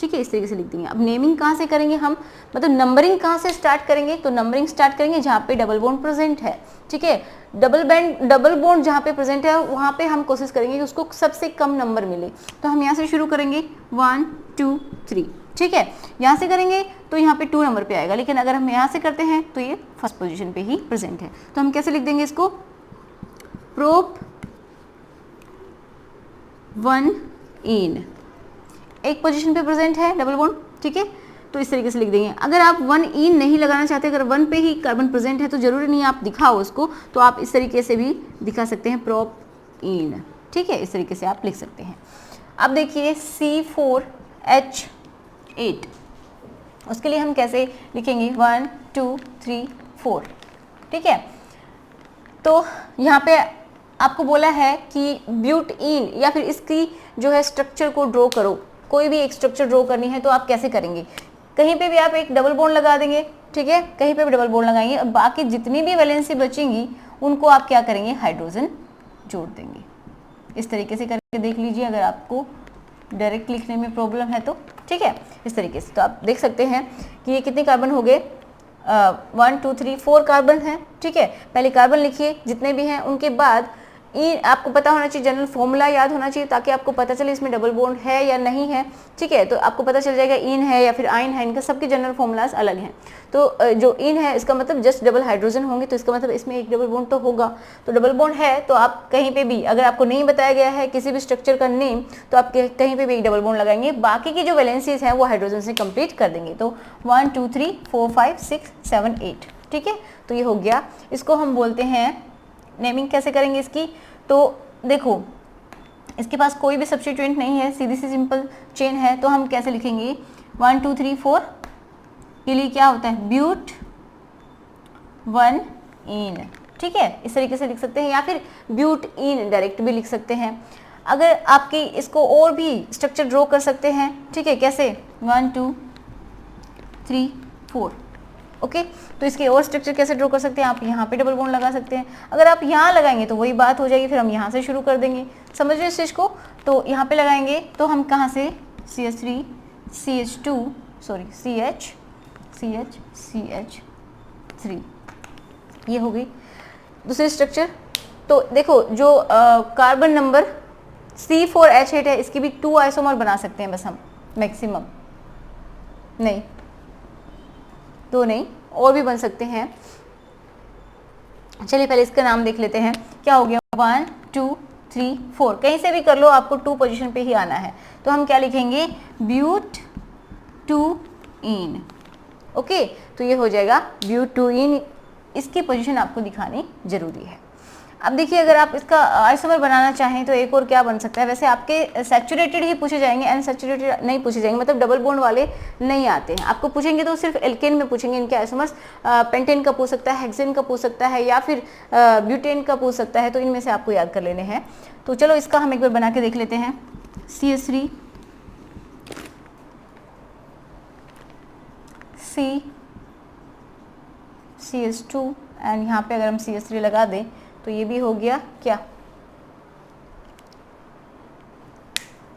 A: ठीक है, इस तरीके से लिख देंगे। अब नेमिंग कहाँ से करेंगे हम, मतलब नंबरिंग कहाँ से स्टार्ट करेंगे, तो नंबरिंग स्टार्ट करेंगे जहाँ पे डबल बॉन्ड प्रेजेंट है, ठीक है, डबल बॉन्ड जहाँ पे प्रेजेंट है वहाँ पे हम कोशिश करेंगे कि उसको सबसे कम नंबर मिले, तो हम यहाँ से शुरू करेंगे 1 2 3, ठीक है, यहाँ से करेंगे तो यहाँ पे 2 नंबर पे आएगा, लेकिन अगर हम यहाँ से करते हैं तो ये फर्स्ट पोजीशन पे ही प्रेजेंट है, तो हम कैसे लिख देंगे इसको, प्रोप 1 इन, एक पोजीशन पे प्रेजेंट है डबल बॉन्ड, ठीक है, तो इस तरीके से लिख देंगे। अगर आप 1 इन नहीं लगाना चाहते, अगर 1 पे ही कार्बन प्रेजेंट है तो जरूरी नहीं आप दिखाओ उसको, तो आप इस तरीके से भी दिखा सकते हैं, प्रोप इन, ठीक है, इस तरीके से आप लिख सकते हैं। अब देखिए C4H8, उसके लिए हम कैसे लिखेंगे, 1 2 3 4, ठीक है। तो यहाँ पे आपको बोला है कि ब्यूटेन या फिर इसकी जो है स्ट्रक्चर को ड्रॉ करो, कोई भी एक स्ट्रक्चर ड्रॉ करनी है तो आप कैसे करेंगे, कहीं पे भी आप एक डबल बॉन्ड लगा देंगे, ठीक है, कहीं पे भी डबल बॉन्ड लगाएंगे, और बाकी जितनी भी वैलेंसी बचेंगी उनको आप क्या करेंगे, हाइड्रोजन जोड़ देंगे। इस तरीके से करके देख लीजिए, अगर आपको डायरेक्ट लिखने में प्रॉब्लम है तो, ठीक है, इस तरीके से। तो आप देख सकते हैं कि ये कितने कार्बन हो गए, 1 2 3 4 कार्बन है, ठीक है। पहले कार्बन लिखिए जितने भी हैं, उनके बाद इन, आपको पता होना चाहिए, जनरल फॉर्मूला याद होना चाहिए ताकि आपको पता चले इसमें डबल बॉन्ड है या नहीं है, ठीक है, तो आपको पता चल जाएगा इन है या फिर आइन है, इनका सबके जनरल फॉर्मूलाज अलग हैं। तो जो इन है इसका मतलब जस्ट डबल हाइड्रोजन होंगे, तो इसका मतलब इसमें एक डबल बॉन्ड तो होगा, तो डबल बॉन्ड है तो आप कहीं पे भी, अगर आपको नहीं बताया गया है किसी भी स्ट्रक्चर का नेम, तो आप कहीं पे भी एक डबल बॉन्ड लगाएंगे, बाकी की जो वैलेंसीज हैं वो हाइड्रोजन से कंप्लीट कर देंगे। तो 1 2 3 4 5 6 7 8, ठीक है, तो ये हो गया। इसको हम बोलते हैं, नेमिंग कैसे करेंगे इसकी, तो देखो इसके पास कोई भी सब्स्टिट्यूएंट नहीं है, सीधी सी सिंपल चेन है, तो हम कैसे लिखेंगे 1 2 3 4 के लिए क्या होता है ब्यूट 1 इन, ठीक है, इस तरीके से लिख सकते हैं, या फिर ब्यूट इन डायरेक्ट भी लिख सकते हैं। अगर आपकी इसको और भी स्ट्रक्चर ड्रॉ कर सकते हैं, ठीक है, कैसे 1 2 3 4, ओके, तो इसके और स्ट्रक्चर कैसे ड्रॉ कर सकते हैं, आप यहाँ पे डबल बॉन्ड लगा सकते हैं। अगर आप यहाँ लगाएंगे तो वही बात हो जाएगी, फिर हम यहाँ से शुरू कर देंगे, समझ रहे इस चीज़ को। तो यहाँ पे लगाएंगे तो हम कहाँ से CH3 CH2 सॉरी CH3 ये हो गई दूसरी स्ट्रक्चर। तो देखो जो कार्बन नंबर C4H8 है, इसकी भी 2 आइसोमर बना सकते हैं बस हम, मैक्सिमम नहीं, 2 नहीं, और भी बन सकते हैं। चलिए पहले इसका नाम देख लेते हैं, क्या हो गया 1 2 3 4, कहीं से भी कर लो, आपको 2 पोजीशन पे ही आना है। तो हम क्या लिखेंगे ब्यूट 2 इन, ओके, तो ये हो जाएगा ब्यूट 2 इन, इसकी पोजीशन आपको दिखानी जरूरी है। अब देखिए अगर आप इसका आइसोमर बनाना चाहें तो एक और क्या बन सकता है, वैसे आपके सैचुरेटेड ही पूछे जाएंगे, अनसैचुरेटेड नहीं पूछे जाएंगे, मतलब डबल बॉन्ड वाले नहीं आते हैं। आपको पूछेंगे तो सिर्फ एल्केन में पूछेंगे इनके आइसोमर्स, पेंटेन का पूछ सकता है, हेक्सेन का पूछ सकता है, या फिर ब्यूटेन का पूछ सकता है, तो इनमें से आपको याद कर लेने हैं। तो चलो इसका हम एक बार बना के देख लेते हैं। CH3 CH2 एंड यहाँ पे अगर हम CH3 लगा दें तो ये भी हो गया क्या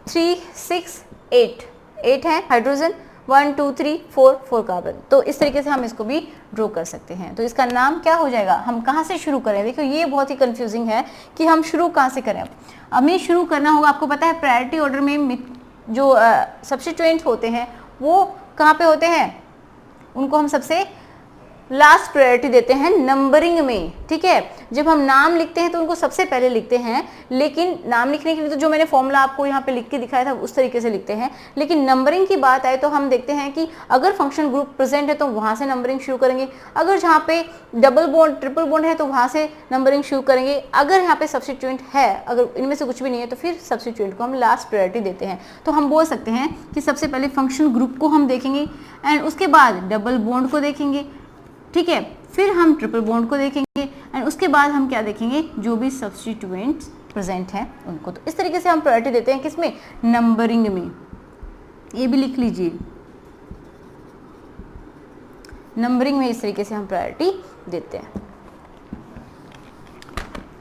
A: 3 6 8 है हाइड्रोजन, 1 2 3 4 कार्बन। तो इस तरीके से हम इसको भी ड्रॉ कर सकते हैं। तो इसका नाम क्या हो जाएगा, हम कहाँ से शुरू करें, देखो ये बहुत ही कंफ्यूजिंग है कि हम शुरू कहाँ से करें। हमें शुरू करना होगा, आपको पता है प्रायोरिटी ऑर्डर में जो सब्स्टिट्यूएंट होते हैं वो कहाँ पे होते हैं, उनको हम सबसे लास्ट प्रायोरिटी देते हैं नंबरिंग में, ठीक है। जब हम नाम लिखते हैं तो उनको सबसे पहले लिखते हैं, लेकिन नाम लिखने के लिए तो जो मैंने फॉर्मूला आपको यहाँ पे लिख के दिखाया था उस तरीके से लिखते हैं, लेकिन नंबरिंग की बात आए तो हम देखते हैं कि अगर फंक्शन ग्रुप प्रेजेंट है तो वहाँ से नंबरिंग शुरू करेंगे, अगर जहाँ पे डबल बॉन्ड ट्रिपल बॉन्ड है तो वहाँ से नंबरिंग शुरू करेंगे, अगर यहाँ पे सब्स्टिट्यूएंट है, अगर इनमें से कुछ भी नहीं है तो फिर सब्स्टिट्यूएंट को हम लास्ट प्रायोरिटी देते हैं। तो हम बोल सकते हैं कि सबसे पहले फंक्शन ग्रुप को हम देखेंगे एंड उसके बाद डबल बॉन्ड को देखेंगे, ठीक है, फिर हम ट्रिपल बॉन्ड को देखेंगे एंड उसके बाद हम क्या देखेंगे, जो भी सब्स्टिट्यूएंट्स प्रेजेंट हैं उनको। तो इस तरीके से हम प्रायोरिटी देते हैं, किसमें, नंबरिंग में। ये भी लिख लीजिए, नंबरिंग में इस तरीके से हम प्रायोरिटी देते हैं,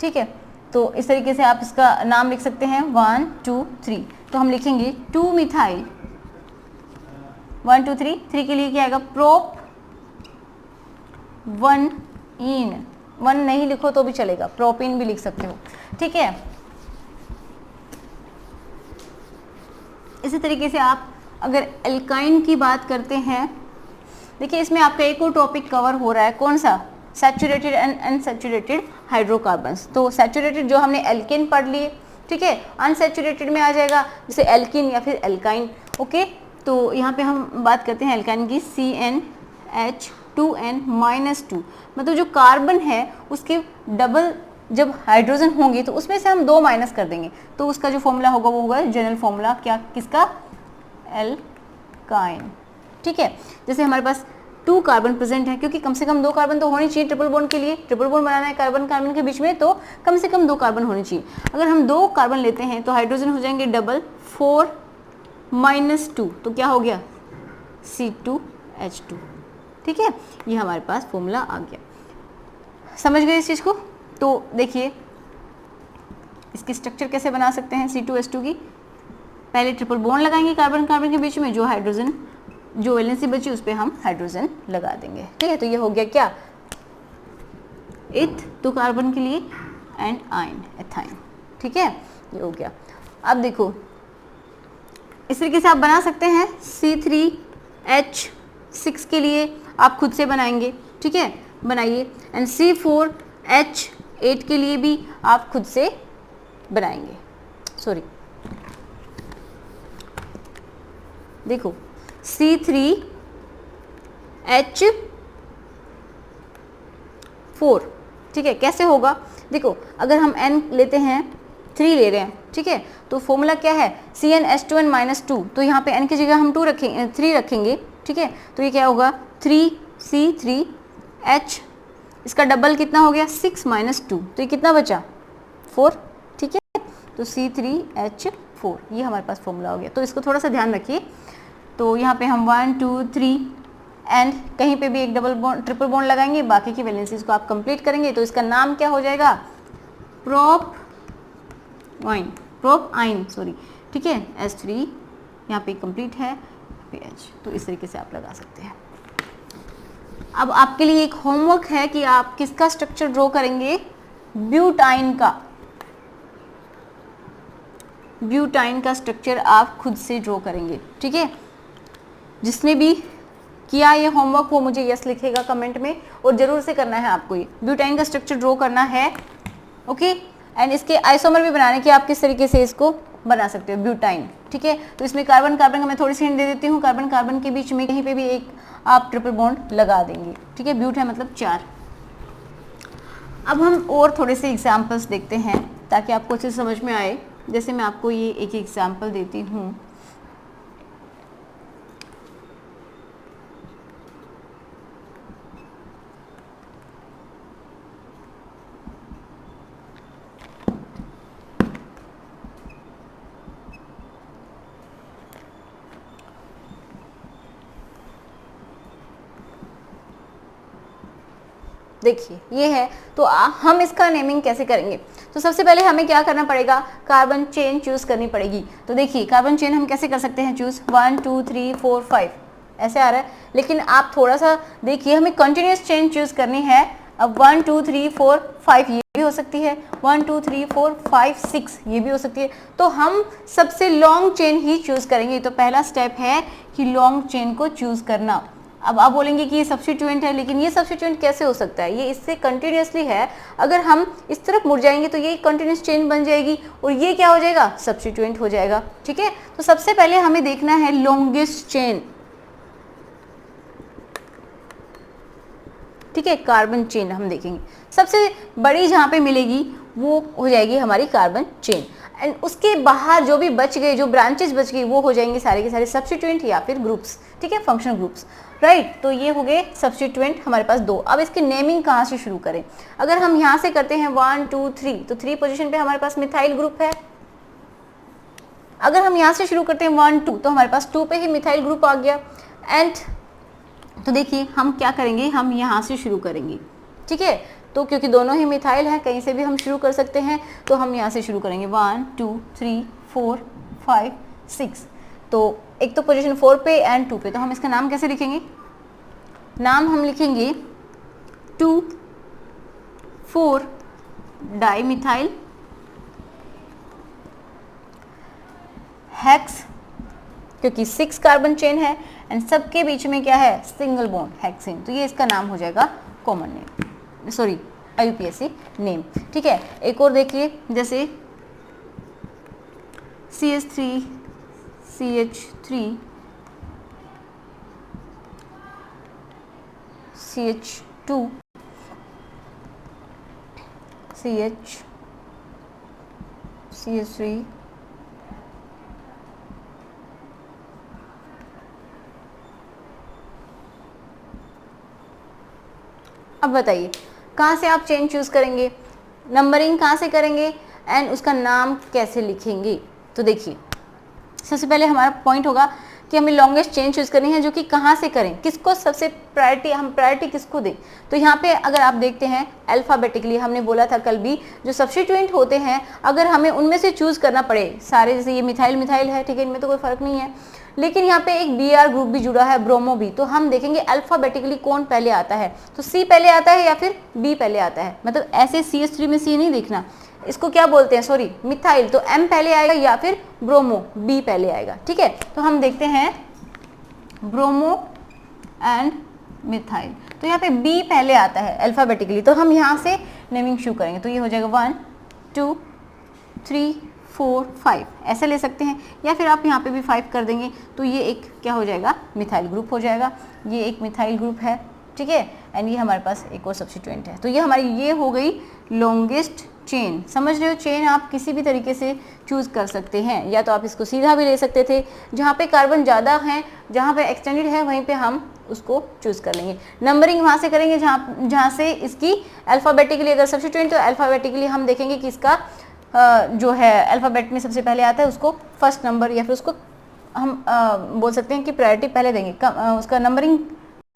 A: ठीक है। तो इस तरीके से आप इसका नाम लिख सकते हैं 1 2 3। तो हम लिखेंगे 2 मिथाइल 1 2 3 के लिए क्या आएगा, प्रोप 1 इन, 1 नहीं लिखो तो भी चलेगा, प्रोपिन भी लिख सकते हो, ठीक है। इसी तरीके से आप अगर एल्काइन की बात करते हैं, देखिए इसमें आपका एक और टॉपिक कवर हो रहा है, कौन सा, सैचुरेटेड एंड अनसैचुरेटेड हाइड्रोकार्बन्स। तो सैचुरेटेड जो हमने एल्केन पढ़ लिए, ठीक है, अनसैचुरेटेड में आ जाएगा जैसे एल्किन या फिर एल्काइन, ओके। तो यहाँ पे हम बात करते हैं एल्काइन की, CnH2n-2, मतलब जो कार्बन है उसके डबल जब हाइड्रोजन होंगे तो उसमें से हम 2 माइनस कर देंगे, तो उसका जो फॉर्मूला होगा वो होगा जनरल फॉर्मूला क्या, किसका, एल्काइन, ठीक है। जैसे हमारे पास 2 कार्बन प्रेजेंट है, क्योंकि कम से कम 2 कार्बन तो होनी चाहिए ट्रिपल बॉन्ड के लिए, ट्रिपल बॉन्ड बनाना है कार्बन कार्बन के बीच में, तो कम से कम 2 कार्बन होनी चाहिए। अगर हम 2 कार्बन लेते हैं तो हाइड्रोजन हो जाएंगे डबल, 4 - 2 तो क्या हो गया, C2H2, ठीक है। ये हमारे पास फॉर्मूला आ गया, समझ गए इस चीज़ को। तो देखिए इसकी स्ट्रक्चर कैसे बना सकते हैं C2H2 की, पहले ट्रिपल बॉन्ड लगाएंगे कार्बन कार्बन के बीच में, जो हाइड्रोजन जो वैलेंसी बची उस पर हम हाइड्रोजन लगा देंगे, ठीक है। तो ये हो गया क्या, इथ 2 कार्बन के लिए एंड आइन एथाइन, ठीक है, ये हो गया। अब देखो इस तरीके से आप बना सकते हैं, C3H6 के लिए आप खुद से बनाएंगे, ठीक है, बनाइए, एंड C4H8 के लिए भी आप खुद से बनाएंगे, सॉरी देखो C3H4, ठीक है, कैसे होगा, देखो अगर हम N लेते हैं 3 ले रहे हैं, ठीक है। तो फॉर्मूला क्या है, CnH2n - 2, तो यहाँ पे n की जगह हम 3 रखेंगे, ठीक है। तो ये क्या होगा 3C3H, इसका डबल कितना हो गया 6 - 2, तो ये कितना बचा 4, ठीक है। तो C3H4 ये हमारे पास फॉर्मूला हो गया। तो इसको थोड़ा सा ध्यान रखिए। तो यहाँ पे हम 1 2 3 एंड कहीं पे भी एक डबल बॉन्ड ट्रिपल बॉन्ड लगाएंगे, बाकी की वैलेंसीज को आप कंप्लीट करेंगे। तो इसका नाम क्या हो जाएगा प्रोपआइन सॉरी, ठीक है। H3 यहाँ पे कंप्लीट है, H, तो इस तरीके से आप लगा सकते हैं। अब आपके लिए एक होमवर्क है कि आप किसका स्ट्रक्चर ड्रॉ करेंगे, ब्यूटाइन का स्ट्रक्चर आप खुद से ड्रॉ करेंगे, ठीक है। जिसने भी किया ये होमवर्क वो मुझे यस लिखेगा कमेंट में, और जरूर से करना है आपको। ये ब्यूटाइन का स्ट्रक्चर ड्रॉ करना है, ओके। एंड इसके आइसोमर भी बनाने के आप किस तरीके से इसको बना सकते हो ब्यूटाइन, ठीक है। तो इसमें कार्बन कार्बन का मैं थोड़ी सी हिंट दे देती हूँ। कार्बन कार्बन के बीच में कहीं पे भी एक आप ट्रिपल बॉन्ड लगा देंगे, ठीक है। ब्यूट है मतलब 4। अब हम और थोड़े से एग्जाम्पल्स देखते हैं ताकि आपको अच्छे से समझ में आए। जैसे मैं आपको ये एक एग्जाम्पल देती हूँ। देखिए ये है, तो हम इसका नेमिंग कैसे करेंगे। तो सबसे पहले हमें क्या करना पड़ेगा, कार्बन चेन चूज करनी पड़ेगी। तो देखिए कार्बन चेन हम कैसे कर सकते हैं चूज, 1 2 3 4 5 ऐसे आ रहा है, लेकिन आप थोड़ा सा देखिए हमें कंटिन्यूस चेन चूज करनी है। अब 1 2 3 4 5 ये भी हो सकती है, 1 2 3 4 5 6 ये भी हो सकती है। तो हम सबसे लॉन्ग चेन ही चूज करेंगे। तो पहला स्टेप है कि लॉन्ग चेन को चूज करना। अब आप बोलेंगे कि ये सब्स्टिट्यूएंट है, लेकिन ये सब्स्टिट्यूएंट कैसे हो सकता है, ये इससे कंटिन्यूसली है। अगर हम इस तरफ मुड़ जाएंगे तो ये कंटिन्यूस चेन बन जाएगी और ये क्या हो जाएगा, सब्स्टिट्यूएंट हो जाएगा, ठीक है। तो सबसे पहले हमें देखना है लॉन्गेस्ट चेन, ठीक है। कार्बन चेन हम देखेंगे, सबसे बड़ी जहाँ पे मिलेगी वो हो जाएगी हमारी कार्बन चेन। एंड उसके बाहर जो भी बच गए, जो ब्रांचेस बच गई, वो हो जाएंगे सारे के सारे सब्स्टिट्यूएंट या फिर ग्रुप्स, ठीक है, फंक्शनल ग्रुप्स, राइट। तो ये हो गए सब्स्टिट्यूएंट हमारे पास 2। अब इसकी नेमिंग कहाँ से शुरू करें। अगर हम यहाँ से करते हैं 1 2 3, तो 3 पोजीशन पे हमारे पास मिथाइल ग्रुप है। अगर हम यहाँ से शुरू करते हैं 1 2, तो हमारे पास 2 पे ही मिथाइल ग्रुप आ गया। एंड तो देखिए हम क्या करेंगे, हम यहाँ से शुरू करेंगे, ठीक है। तो क्योंकि दोनों ही मिथाइल हैं, कहीं से भी हम शुरू कर सकते हैं, तो हम यहाँ से शुरू करेंगे 1 2 3 4 5 6। तो एक तो पोजीशन 4 पे एंड 2 पे, तो हम इसका नाम कैसे लिखेंगे, नाम हम लिखेंगे 2 4 डाइमिथाइल हेक्स, क्योंकि 6 कार्बन चेन है एंड सबके बीच में क्या है, सिंगल बॉन्ड हेक्सेन। तो ये इसका नाम हो जाएगा common name, sorry IUPAC name, ठीक है। एक और देखिए, जैसे CH3 CH3 CH2 CH CH3 अब बताइए कहाँ से आप चेन चूज करेंगे, नंबरिंग कहाँ से करेंगे एंड उसका नाम कैसे लिखेंगे। तो देखिए सबसे पहले हमारा पॉइंट होगा कि हमें लॉन्गेस्ट चेन चूज करनी है, जो कि कहाँ से करें, किसको सबसे प्रायोरिटी, हम प्रायोरिटी किसको दें। तो यहाँ पे अगर आप देखते हैं अल्फाबेटिकली, हमने बोला था कल भी, जो सब्स्टिट्यूएंट होते हैं अगर हमें उनमें से चूज करना पड़े सारे, जैसे ये मिथाइल मिथाइल है, ठीक है, इनमें तो कोई फर्क नहीं है, लेकिन यहाँ पे एक Br ग्रुप भी जुड़ा है, ब्रोमो भी, तो हम देखेंगे अल्फाबेटिकली कौन पहले आता है। तो C पहले आता है या फिर B पहले आता है, मतलब ऐसे CH3 में C नहीं देखना, इसको क्या बोलते हैं, सॉरी मिथाइल, तो M पहले आएगा या फिर ब्रोमो B पहले आएगा, ठीक है। तो हम देखते हैं ब्रोमो एंड मिथाइल, तो यहाँ पे B पहले आता है अल्फाबेटिकली, तो हम यहाँ से नेमिंग शुरू करेंगे। तो ये हो जाएगा 1 2 3 4 5 ऐसे ले सकते हैं, या फिर आप यहाँ पे भी 5 कर देंगे, तो ये एक क्या हो जाएगा, मिथाइल ग्रुप हो जाएगा। ये एक मिथाइल ग्रुप है, ठीक है, एंड ये हमारे पास एक और सब्स्टिट्यूएंट है। तो ये हमारी ये हो गई लॉन्गेस्ट चेन, समझ रहे हो, चेन आप किसी भी तरीके से चूज कर सकते हैं, या तो आप इसको सीधा भी ले सकते थे, जहाँ पे कार्बन ज़्यादा है, जहाँ पे एक्सटेंडेड है वहीं पे हम उसको चूज कर लेंगे। नंबरिंग वहाँ से करेंगे जहाँ से इसकी अल्फ़ाबेटिकली अगर सब्स्टिट्यूएंट, तो अल्फ़ाबेटिकली हम देखेंगे कि इसका जो है अल्फ़ाबेट में सबसे पहले आता है उसको फर्स्ट नंबर, या फिर उसको हम बोल सकते हैं कि प्रायोरिटी पहले देंगे, उसका नंबरिंग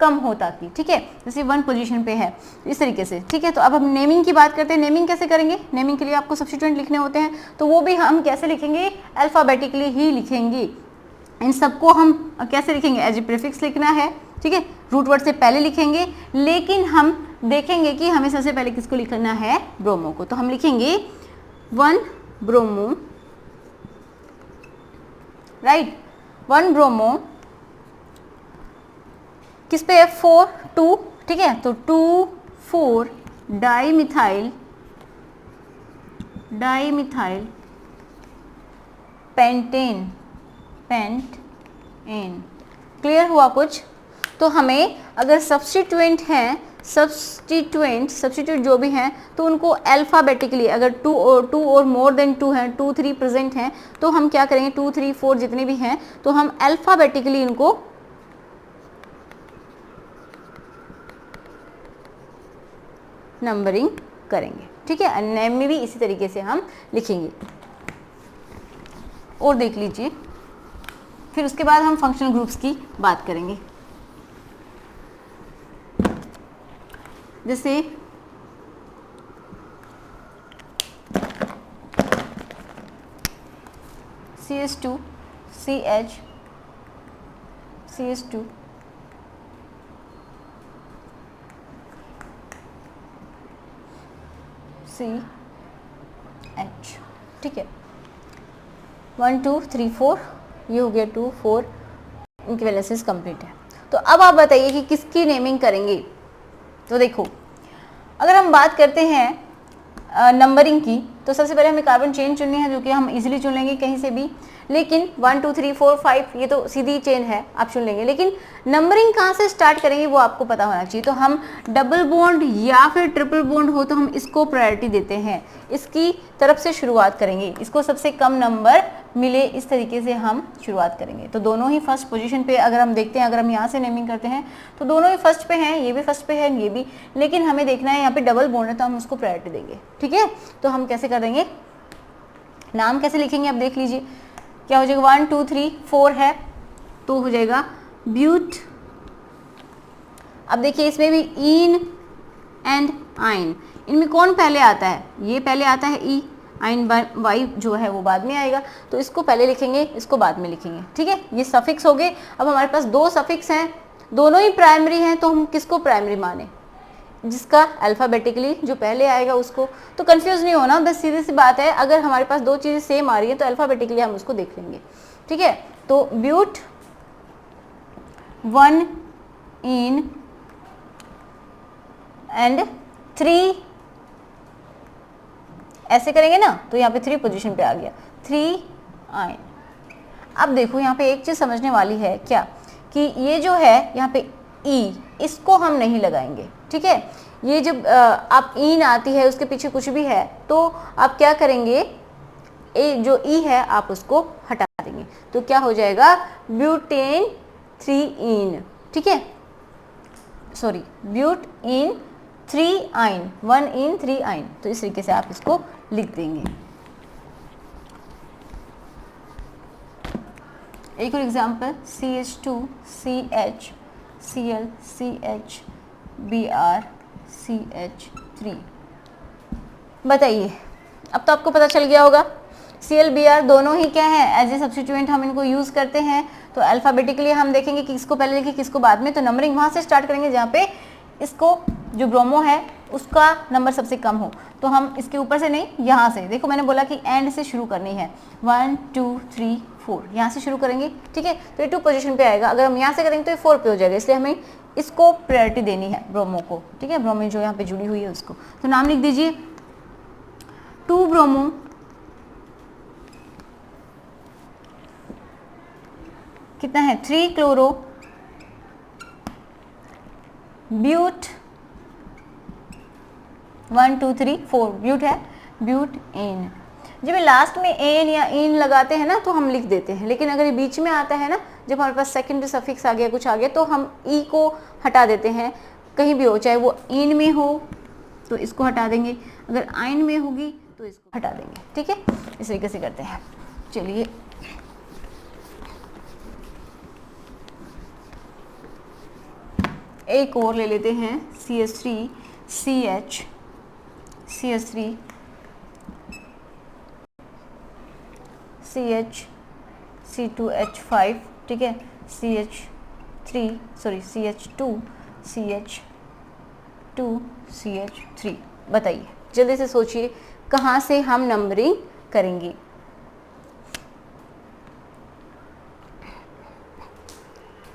A: कम होता कि, ठीक है, जैसे 1 पोजीशन पे है इस तरीके से, ठीक है। तो अब हम नेमिंग की बात करते हैं। नेमिंग कैसे करेंगे? नेमिंग के लिए आपको सब्स्टिट्यूएंट लिखने होते हैं, तो वो भी हम कैसे लिखेंगे? अल्फ़ाबेटिकली ही लिखेंगे। इन सबको हम कैसे लिखेंगे? एज ए प्रीफिक्स लिखना है, ठीक है, रूट वर्ड से पहले लिखेंगे, लेकिन हम देखेंगे कि हमें सबसे पहले किसको लिखना है? ब्रोमो को। तो हम लिखेंगे 1 ब्रोमो, राइट, 1 ब्रोमो किस पे है? 4 2, ठीक है, तो 2 4 डाईमिथाइल पेंटेन, क्लियर हुआ कुछ? तो हमें अगर सब्स्टिट्यूएंट हैं, सब्स्टिट्यूट जो भी हैं, तो उनको अल्फ़ाबेटिकली, अगर 2 और मोर देन 2 हैं, 2 3 प्रेजेंट हैं, तो हम क्या करेंगे? 2 3 4 जितने भी हैं, तो हम अल्फ़ाबेटिकली इनको नंबरिंग करेंगे, ठीक है। नेम में भी इसी तरीके से हम लिखेंगे। और देख लीजिए, फिर उसके बाद हम फंक्शनल ग्रुप्स की बात करेंगे। जैसे CH2 CH CH2 CH, ठीक है, 1 2 3 4, ये हो गया 2 4, इनकी वैलेंसीज कंप्लीट है। तो अब आप बताइए कि किसकी नेमिंग करेंगे? तो देखो, अगर हम बात करते हैं नंबरिंग की, तो सबसे पहले हमें कार्बन चेन चुननी है, जो कि हम इजीली चुन लेंगे कहीं से भी, लेकिन 1 2 3 4 5 ये तो सीधी चेन है, आप चुन लेंगे, लेकिन नंबरिंग कहाँ से स्टार्ट करेंगे वो आपको पता होना चाहिए। तो हम डबल बॉन्ड या फिर ट्रिपल बॉन्ड हो तो हम इसको प्रायोरिटी देते हैं, इसकी तरफ से शुरुआत करेंगे, इसको सबसे कम नंबर मिले इस तरीके से हम शुरुआत करेंगे। तो दोनों ही फर्स्ट पोजीशन पे अगर हम देखते हैं, अगर हम यहाँ से नेमिंग करते हैं तो दोनों ही फर्स्ट पे हैं, ये भी फर्स्ट पे है, ये भी, लेकिन हमें देखना है यहाँ पे डबल बॉन्ड है तो हम उसको प्रायोरिटी देंगे, ठीक है। तो हम कैसे कर देंगे? नाम कैसे लिखेंगे? अब देख लीजिए क्या हो जाएगा। 1 2 3 4 है तो हो जाएगा ब्यूट। अब देखिए इसमें भी इन एंड आइन, इनमें कौन पहले आता है? ये पहले आता है ई, आइन वाई जो है वो बाद में आएगा, तो इसको पहले लिखेंगे, इसको बाद में लिखेंगे, ठीक है। ये सफिक्स हो गए। अब हमारे पास 2 सफिक्स हैं, दोनों ही प्राइमरी हैं, तो हम किसको प्राइमरी माने? जिसका अल्फ़ाबेटिकली जो पहले आएगा उसको। तो कंफ्यूज नहीं होना, बस सीधी सी बात है, अगर हमारे पास 2 चीज़ें सेम आ रही है तो अल्फ़ाबेटिकली हम उसको देख लेंगे, ठीक है। तो ब्यूट 1 इन एंड 3, ऐसे करेंगे ना, तो यहाँ पे 3 पोजीशन पे आ गया, 3 आइन। अब देखो यहाँ पे एक चीज़ समझने वाली है क्या, कि ये जो है यहाँ पे ई, इसको हम नहीं लगाएंगे, ठीक है। ये जब आप इन आती है उसके पीछे कुछ भी है तो आप क्या करेंगे? ए जो ई है आप उसको हटा देंगे, तो क्या हो जाएगा? ब्यूटेन 3 इन, ठीक है, सॉरी, ब्यूट इन 3 आइन, 1 इन 3 आइन। तो इस तरीके से आप इसको लिख देंगे। एक और example, CH2 CH Cl CH Br CH3। बताइए, अब तो आपको पता चल गया होगा Cl Br दोनों ही क्या है? एज ए सब्स्टिट्यूएंट हम इनको यूज़ करते हैं। तो अल्फ़ाबेटिकली हम देखेंगे कि किसको पहले लिखे किसको बाद में, तो नंबरिंग वहाँ से स्टार्ट करेंगे जहाँ पे इसको जो ब्रोमो है उसका नंबर सबसे कम हो। तो हम इसके ऊपर से नहीं, यहाँ से, देखो मैंने बोला कि एंड से शुरू करनी है, 1 2 3 4 यहाँ से शुरू करेंगे, ठीक है। तो ये 2 पोजीशन पे आएगा, अगर हम यहाँ से करेंगे तो ये 4 पे हो जाएगा, इसलिए हमें इसको प्रायोरिटी देनी है ब्रोमो को, ठीक है, ब्रोमो जो यहाँ पे जुड़ी हुई है उसको। तो नाम लिख दीजिए 2 ब्रोमो कितना है? 3 क्लोरो ब्यूट, 1 2 3 4 ब्यूट है, ब्यूटेन। जब ये लास्ट में एन या इन लगाते हैं ना तो हम लिख देते हैं, लेकिन अगर ये बीच में आता है ना, जब हमारे पास सेकेंडरी सफिक्स आ गया, कुछ आ गया, तो हम ई को हटा देते हैं, कहीं भी हो, चाहे वो इन में हो तो इसको हटा देंगे, अगर आइन में होगी तो इसको हटा देंगे। ठीक है, इस तरीके से करते हैं। चलिए एक और ले लेते हैं, CH3 CH CH3 CH C2H5, ठीक है, CH2 CH3। बताइए, जल्दी से सोचिए कहाँ से हम नंबरिंग करेंगे।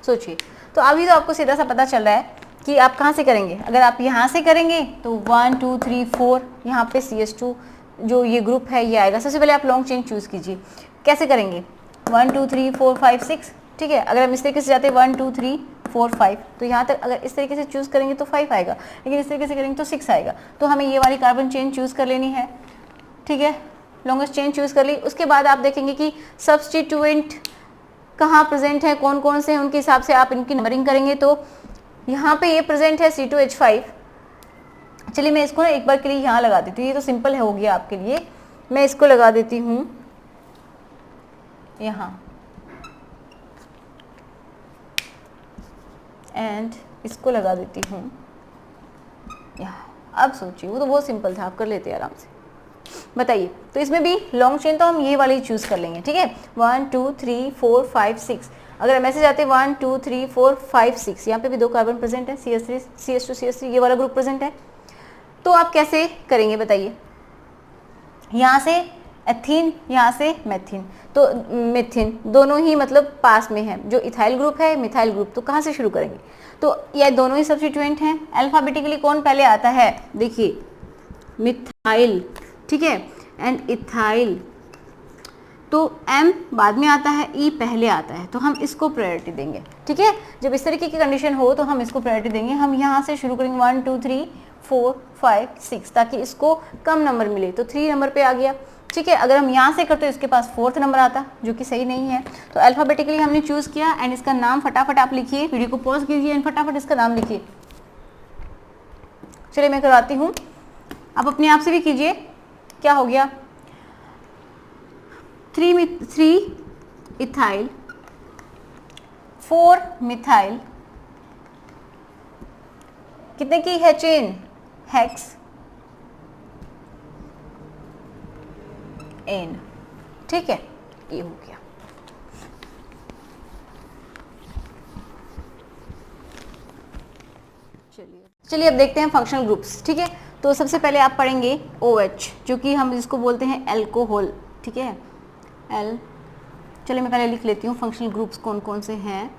A: सोचिए, तो अभी तो आपको सीधा सा पता चल रहा है कि आप कहाँ से करेंगे। अगर आप यहाँ से करेंगे तो 1 2 3 4 यहाँ पे CH2 जो ये ग्रुप है ये आएगा। सबसे पहले आप लॉन्ग चेन चूज़ कीजिए। कैसे करेंगे? 1 2 3 4 5 6, ठीक है। अगर हम इस तरीके से जाते हैं 1 2 3 4 5, तो यहाँ तक अगर इस तरीके से चूज़ करेंगे तो 5 आएगा, लेकिन इस तरीके से करेंगे तो 6 आएगा। तो हमें ये वाली कार्बन चेन चूज़ कर लेनी है, ठीक है। लॉन्गेस्ट चेन चूज़ कर ली। उसके बाद आप देखेंगे कि सब्स्टिट्यूएंट कहाँ प्रेजेंट है, कौन कौन से हैं, उनके हिसाब से आप इनकी नंबरिंग करेंगे। तो यहाँ पे ये प्रेजेंट है C2H5। चलिए मैं इसको ना एक बार के लिए यहाँ लगा देती हूँ, ये तो सिंपल है, हो गया आपके लिए। मैं इसको लगा देती हूँ यहाँ, एंड इसको लगा देती हूँ यहाँ। अब सोचिए, वो तो बहुत सिंपल था, आप कर लेते हैं आराम से। बताइए, तो इसमें भी लॉन्ग चेन तो हम ये वाली चूज़ कर लेंगे, ठीक है। 1 2 3 4 5 6। अगर हम ऐसे जाते हैं 1 2 3 4 5 6, यहाँ पे भी 2 कार्बन प्रेजेंट है, CH3 CH2 CH3, ये वाला ग्रुप प्रेजेंट है। तो आप कैसे करेंगे बताइए? यहाँ से एथीन, यहाँ से मेथिन, तो मिथिन दोनों ही मतलब पास में है। जो इथाइल ग्रुप है, मिथाइल ग्रुप, तो कहाँ से शुरू करेंगे? तो ये दोनों ही सब्स्टिट्यूएंट हैं। अल्फाबेटिकली कौन पहले आता है? देखिए, मिथाइल, ठीक है, एंड इथाइल। तो M बाद में आता है, E पहले आता है, तो हम इसको प्रायोरिटी देंगे, ठीक है। जब इस तरीके की कंडीशन हो तो हम इसको प्रायोरिटी देंगे। हम यहाँ से शुरू करेंगे 1 2 3 4 5 6, ताकि इसको कम नंबर मिले। तो 3 नंबर पे आ गया, ठीक है। अगर हम यहाँ से करते तो इसके पास 4th नंबर आता, जो कि सही नहीं है। तो अल्फाबेटिकली हमने चूज़ किया, एंड इसका नाम फटाफट आप लिखिए। वीडियो को पॉज कीजिए एंड फटाफट इसका नाम लिखिए। चलिए मैं करवाती हूँ, आप अपने आप से भी कीजिए। क्या हो गया? 3 इथाइल, 4 मिथाइल, कितने की है चेन? हेक्स एन, ठीक है, ये हो गया। चलिए अब देखते हैं फंक्शनल ग्रुप्स, ठीक है। तो सबसे पहले आप पढ़ेंगे OH, जो कि हम इसको बोलते हैं एल्कोहल, ठीक है, एल। चलिए मैं पहले लिख लेती हूँ फंक्शनल ग्रुप्स कौन कौन से हैं।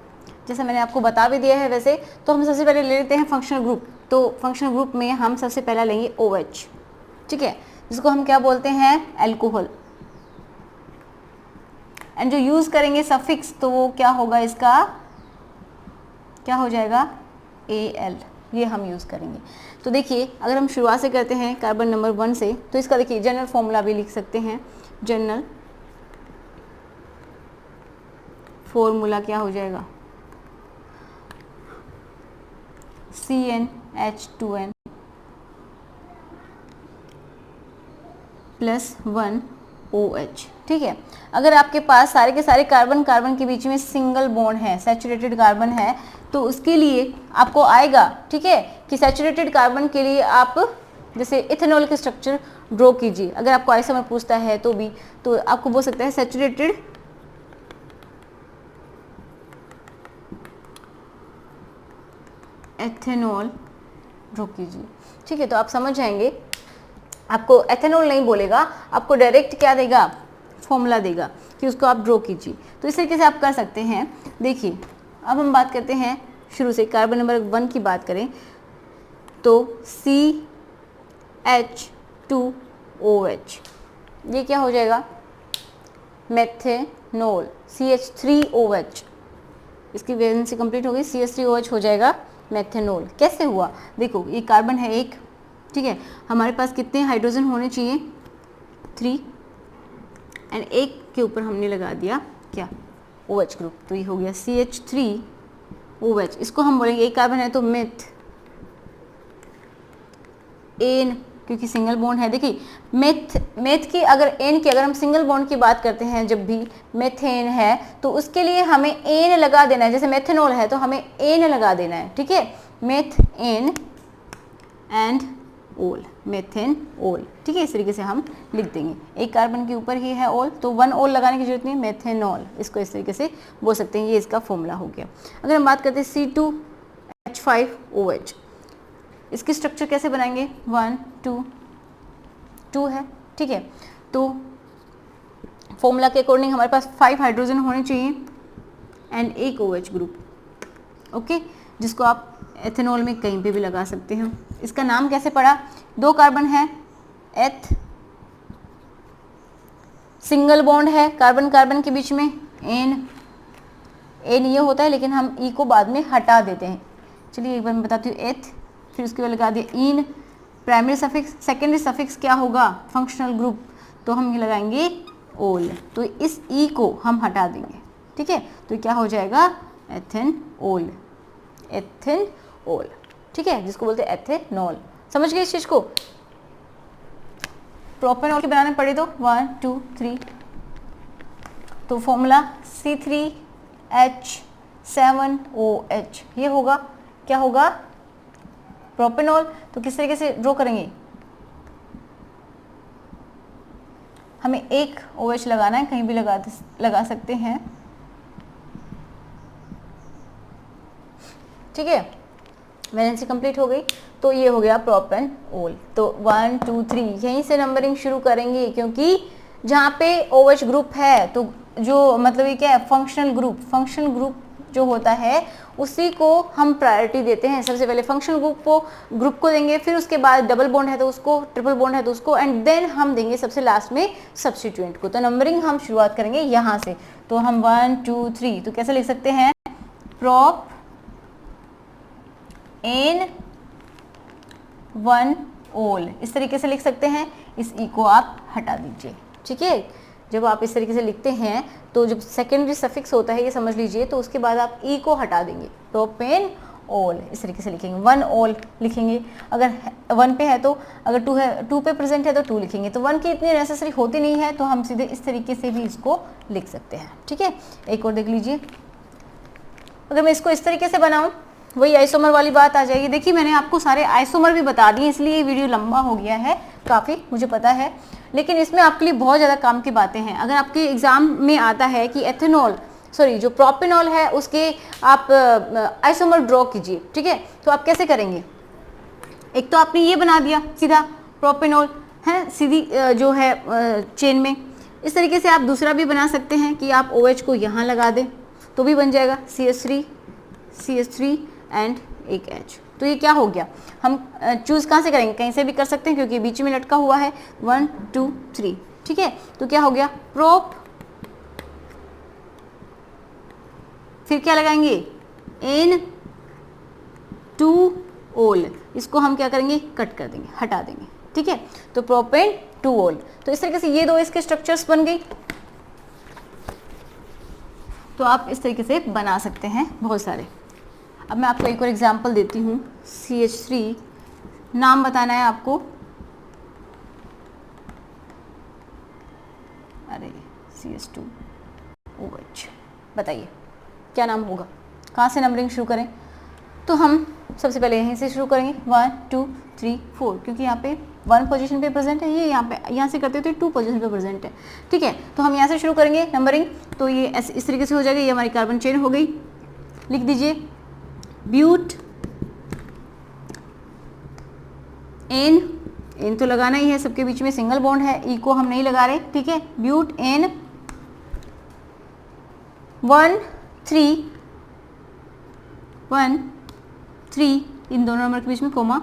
A: जैसे मैंने आपको बता भी दिया है वैसे, तो हम सबसे पहले ले लेते हैं फंक्शनल ग्रुप। तो फंक्शनल ग्रुप में हम सबसे पहला लेंगे OH, ठीक है, जिसको हम क्या बोलते हैं? एल्कोहल। एंड जो यूज़ करेंगे सफिक्स, तो वो क्या होगा? इसका क्या हो जाएगा? AL, ये हम यूज़ करेंगे। तो देखिए, अगर हम शुरुआत से करते हैं कार्बन नंबर 1 से, तो इसका देखिए जनरल फॉर्मूला भी लिख सकते हैं। जनरल फॉर्मूला क्या हो जाएगा? CnH2n + 1 OH, ठीक है। अगर आपके पास सारे के सारे कार्बन के बीच में सिंगल बॉन्ड है, सैचुरेटेड कार्बन है, तो उसके लिए आपको आएगा, ठीक है, कि सैचुरेटेड कार्बन के लिए आप जैसे इथेनॉल के स्ट्रक्चर ड्रॉ कीजिए। अगर आपको ऐसा में पूछता है तो भी, तो आपको बोल सकता है सैचुरेटेड एथेनॉल ड्रॉ कीजिए, ठीक है। तो आप समझ जाएंगे, आपको एथेनॉल नहीं बोलेगा, आपको डायरेक्ट क्या देगा? फॉर्मूला देगा कि उसको आप ड्रॉ कीजिए। तो इस तरीके से आप कर सकते हैं। देखिए, अब हम बात करते हैं शुरू से, कार्बन नंबर 1 की बात करें तो CH2OH, ये क्या हो जाएगा? मेथेनॉल। CH3OH, इसकी वैलेंसी कंप्लीट हो गई, CH3OH हो जाएगा मेथेनॉल। कैसे हुआ? देखो, ये कार्बन है एक, ठीक है, हमारे पास कितने हाइड्रोजन होने चाहिए? 3 एंड एक के ऊपर हमने लगा दिया क्या, OH ग्रुप, तो ये हो गया CH3OH। इसको हम बोलेंगे एक कार्बन है तो मेथ एन, क्योंकि सिंगल बॉन्ड है। देखिए मेथ की अगर हम सिंगल बॉन्ड की बात करते हैं, जब भी मेथेन है तो उसके लिए हमें एन लगा देना है। जैसे मेथेनॉल है तो हमें एन लगा देना है, ठीक है, मेथ एन एंड ओल, मेथेन ओल, ठीक है। इस तरीके से हम लिख देंगे, एक कार्बन के ऊपर ही है ओल तो 1 ओल लगाने की जरूरत नहीं, मेथेनॉल, इसको इस तरीके से बोल सकते हैं। ये इसका फॉर्मूला हो गया। अगर हम बात करते हैं C2H5OH, इसकी स्ट्रक्चर कैसे बनाएंगे, 1 2 2 है, ठीक है। तो फॉर्मूला के अकॉर्डिंग हमारे पास 5 हाइड्रोजन होने चाहिए एंड एक OH ग्रुप, ओके, जिसको आप एथेनॉल में कहीं पे भी लगा सकते हैं। इसका नाम कैसे पड़ा, 2 कार्बन है, एथ, सिंगल बॉन्ड है कार्बन कार्बन के बीच में, एन ये होता है लेकिन हम ई को बाद में हटा देते हैं। चलिए एक बार मैं बताती हूँ, एथ, फिर उसके बाद लगा दिया इन, प्राइमरी सफिक्स, सेकेंडरी सफिक्स क्या होगा, फंक्शनल ग्रुप, तो हम ये लगाएंगे ओल, तो इस ई को हम हटा देंगे, ठीक है। तो क्या हो जाएगा, एथेनॉल, एथेनॉल, ठीक है, जिसको बोलते हैं एथेनॉल। समझ गए इस चीज को। प्रोपेनॉल के बनाने पड़े तो 1 2 3, तो फॉर्मूला C3H7OH, ये होगा, क्या होगा, प्रोपेनॉल। तो किस तरीके से ड्रॉ करेंगे, हमें एक OH लगाना है, कहीं भी लगा सकते हैं, ठीक है। वैलेंसी कंप्लीट हो गई, तो ये हो गया प्रोपेनॉल। तो 1 2 3 यहीं से नंबरिंग शुरू करेंगे, क्योंकि जहाँ पे OH ग्रुप है तो जो मतलब ये क्या है, फंक्शनल ग्रुप जो होता है उसी को हम प्रायोरिटी देते हैं। सबसे पहले फंक्शनल ग्रुप को देंगे, फिर उसके बाद डबल बॉन्ड है तो उसको, ट्रिपल बॉन्ड है तो उसको, एंड देन हम देंगे सबसे लास्ट में सब्स्टिट्यूएंट को। तो नंबरिंग हम शुरुआत करेंगे यहाँ से। तो हम 1 2 3, तो कैसे लिख सकते हैं, प्रोप एन 1 ओल, इस तरीके से लिख सकते हैं। इस ई को आप हटा दीजिए, ठीक है। जब आप इस तरीके से लिखते हैं तो जब सेकेंडरी सफिक्स होता है, ये समझ लीजिए, तो उसके बाद आप ई को हटा देंगे, प्रोपेन ओल, इस तरीके से लिखेंगे, 1 ओल लिखेंगे। अगर 1 पे है तो, अगर 2 है, 2 पे प्रेजेंट है तो 2 लिखेंगे। तो 1 की इतनी नेसेसरी होती नहीं है, तो हम सीधे इस तरीके से भी इसको लिख सकते हैं, ठीक है। एक और देख लीजिए, अगर मैं इसको इस तरीके से बनाऊं, वही आइसोमर वाली बात आ जाएगी। देखिए मैंने आपको सारे आइसोमर भी बता दिए, इसलिए ये वीडियो लंबा हो गया है काफ़ी, मुझे पता है, लेकिन इसमें आपके लिए बहुत ज़्यादा काम की बातें हैं। अगर आपके एग्जाम में आता है कि जो प्रोपेनॉल है उसके आप आइसोमर ड्रॉ कीजिए, ठीक है, तो आप कैसे करेंगे, एक तो आपने ये बना दिया सीधा प्रोपेनॉल है, सीधी जो है चेन में। इस तरीके से आप दूसरा भी बना सकते हैं कि आप OH को यहाँ लगा दें तो भी बन जाएगा, CH3 एंड एक H। तो ये क्या हो गया, हम चूज कहाँ से करेंगे, कहीं से भी कर सकते हैं क्योंकि बीच में लटका हुआ है, 1 2 3, ठीक है। तो क्या हो गया, प्रोप, फिर क्या लगाएंगे, N 2 ओल, इसको हम क्या करेंगे, कट कर देंगे, हटा देंगे, ठीक है। तो प्रोपेन 2 ओल। तो इस तरीके से ये दो इसके स्ट्रक्चर्स बन गई। तो आप इस तरीके से बना सकते हैं बहुत सारे। अब मैं आपको एक और एग्जांपल देती हूँ, CH3, नाम बताना है आपको, अरे CH2OH, बताइए क्या नाम होगा, कहाँ से नंबरिंग शुरू करें। तो हम सबसे पहले यहीं से शुरू करेंगे, 1 2 3 4, क्योंकि यहाँ पे 1 पोजीशन पे प्रेजेंट है, ये यहाँ से करते हो तो 2 पोजीशन पे प्रेजेंट है, ठीक है। तो हम यहाँ से शुरू करेंगे नंबरिंग, तो ये इस तरीके से हो जाएगा, ये हमारी कार्बन चेन हो गई। लिख दीजिए ब्यूट एन तो लगाना ही है, सबके बीच में सिंगल बॉन्ड है, ई को हम नहीं लगा रहे, ठीक है। ब्यूट एन 1 3 इन दोनों नंबर के बीच में कोमा,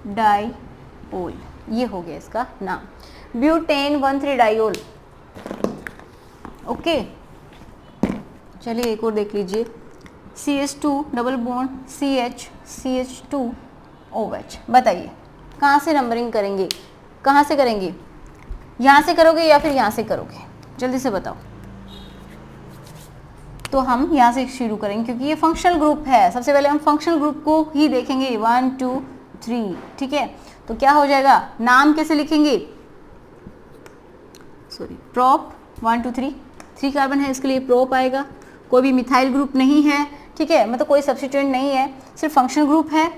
A: डाइओल, ये हो गया इसका नाम, ब्यूटेन 1,3 डाइओल, ओके। चलिए एक और देख लीजिए, CH2 डबल बॉन्ड CH2OH, बताइए कहाँ से नंबरिंग करेंगे, कहाँ से करेंगे, यहाँ से करोगे या फिर यहाँ से करोगे, जल्दी से बताओ। तो हम यहाँ से शुरू करेंगे क्योंकि ये फंक्शनल ग्रुप है। सबसे पहले हम फंक्शनल ग्रुप को ही देखेंगे, 1 2 3, ठीक है। तो क्या हो जाएगा, नाम कैसे लिखेंगे, सॉरी प्रोप 1 2 3, 3 कार्बन है इसके लिए प्रोप आएगा। कोई भी मिथाइल ग्रुप नहीं है, ठीक है, मतलब कोई सब्स्टिट्यूएंट नहीं है, सिर्फ फंक्शनल ग्रुप है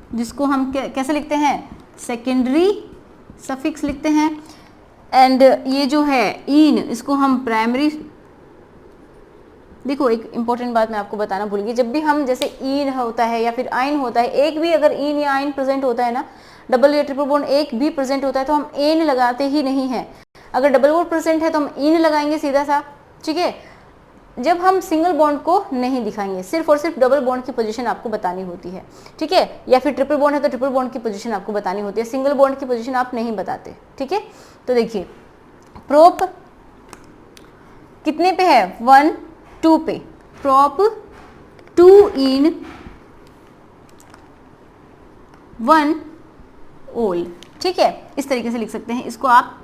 A: जिसको हम कैसे लिखते हैं, सेकेंडरी सफिक्स लिखते हैं। एंड ये जो है इन, इसको हम प्राइमरी। देखो एक इंपॉर्टेंट बात मैं आपको बताना भूल गई, जब भी हम जैसे इन होता है या फिर आइन होता है, एक भी अगर इन या आइन प्रेजेंट होता है ना, डबल या ट्रिपल बॉन्ड एक भी प्रेजेंट होता है तो हम एन लगाते ही नहीं है। अगर डबल बॉन्ड प्रेजेंट है तो हम इन लगाएंगे सीधा सा, ठीक है। जब हम सिंगल बॉन्ड को नहीं दिखाएंगे, सिर्फ और सिर्फ डबल बॉन्ड की पोजीशन आपको बतानी होती है, ठीक है, या फिर ट्रिपल बॉन्ड है तो ट्रिपल बॉन्ड की पोजीशन आपको बतानी होती है, सिंगल बॉन्ड की पोजीशन आप नहीं बताते, ठीक है। तो देखिए प्रोप कितने पे है, 1 2 पे, प्रोप 2 इन 1 ओल, ठीक है। इस तरीके से लिख सकते हैं, इसको आप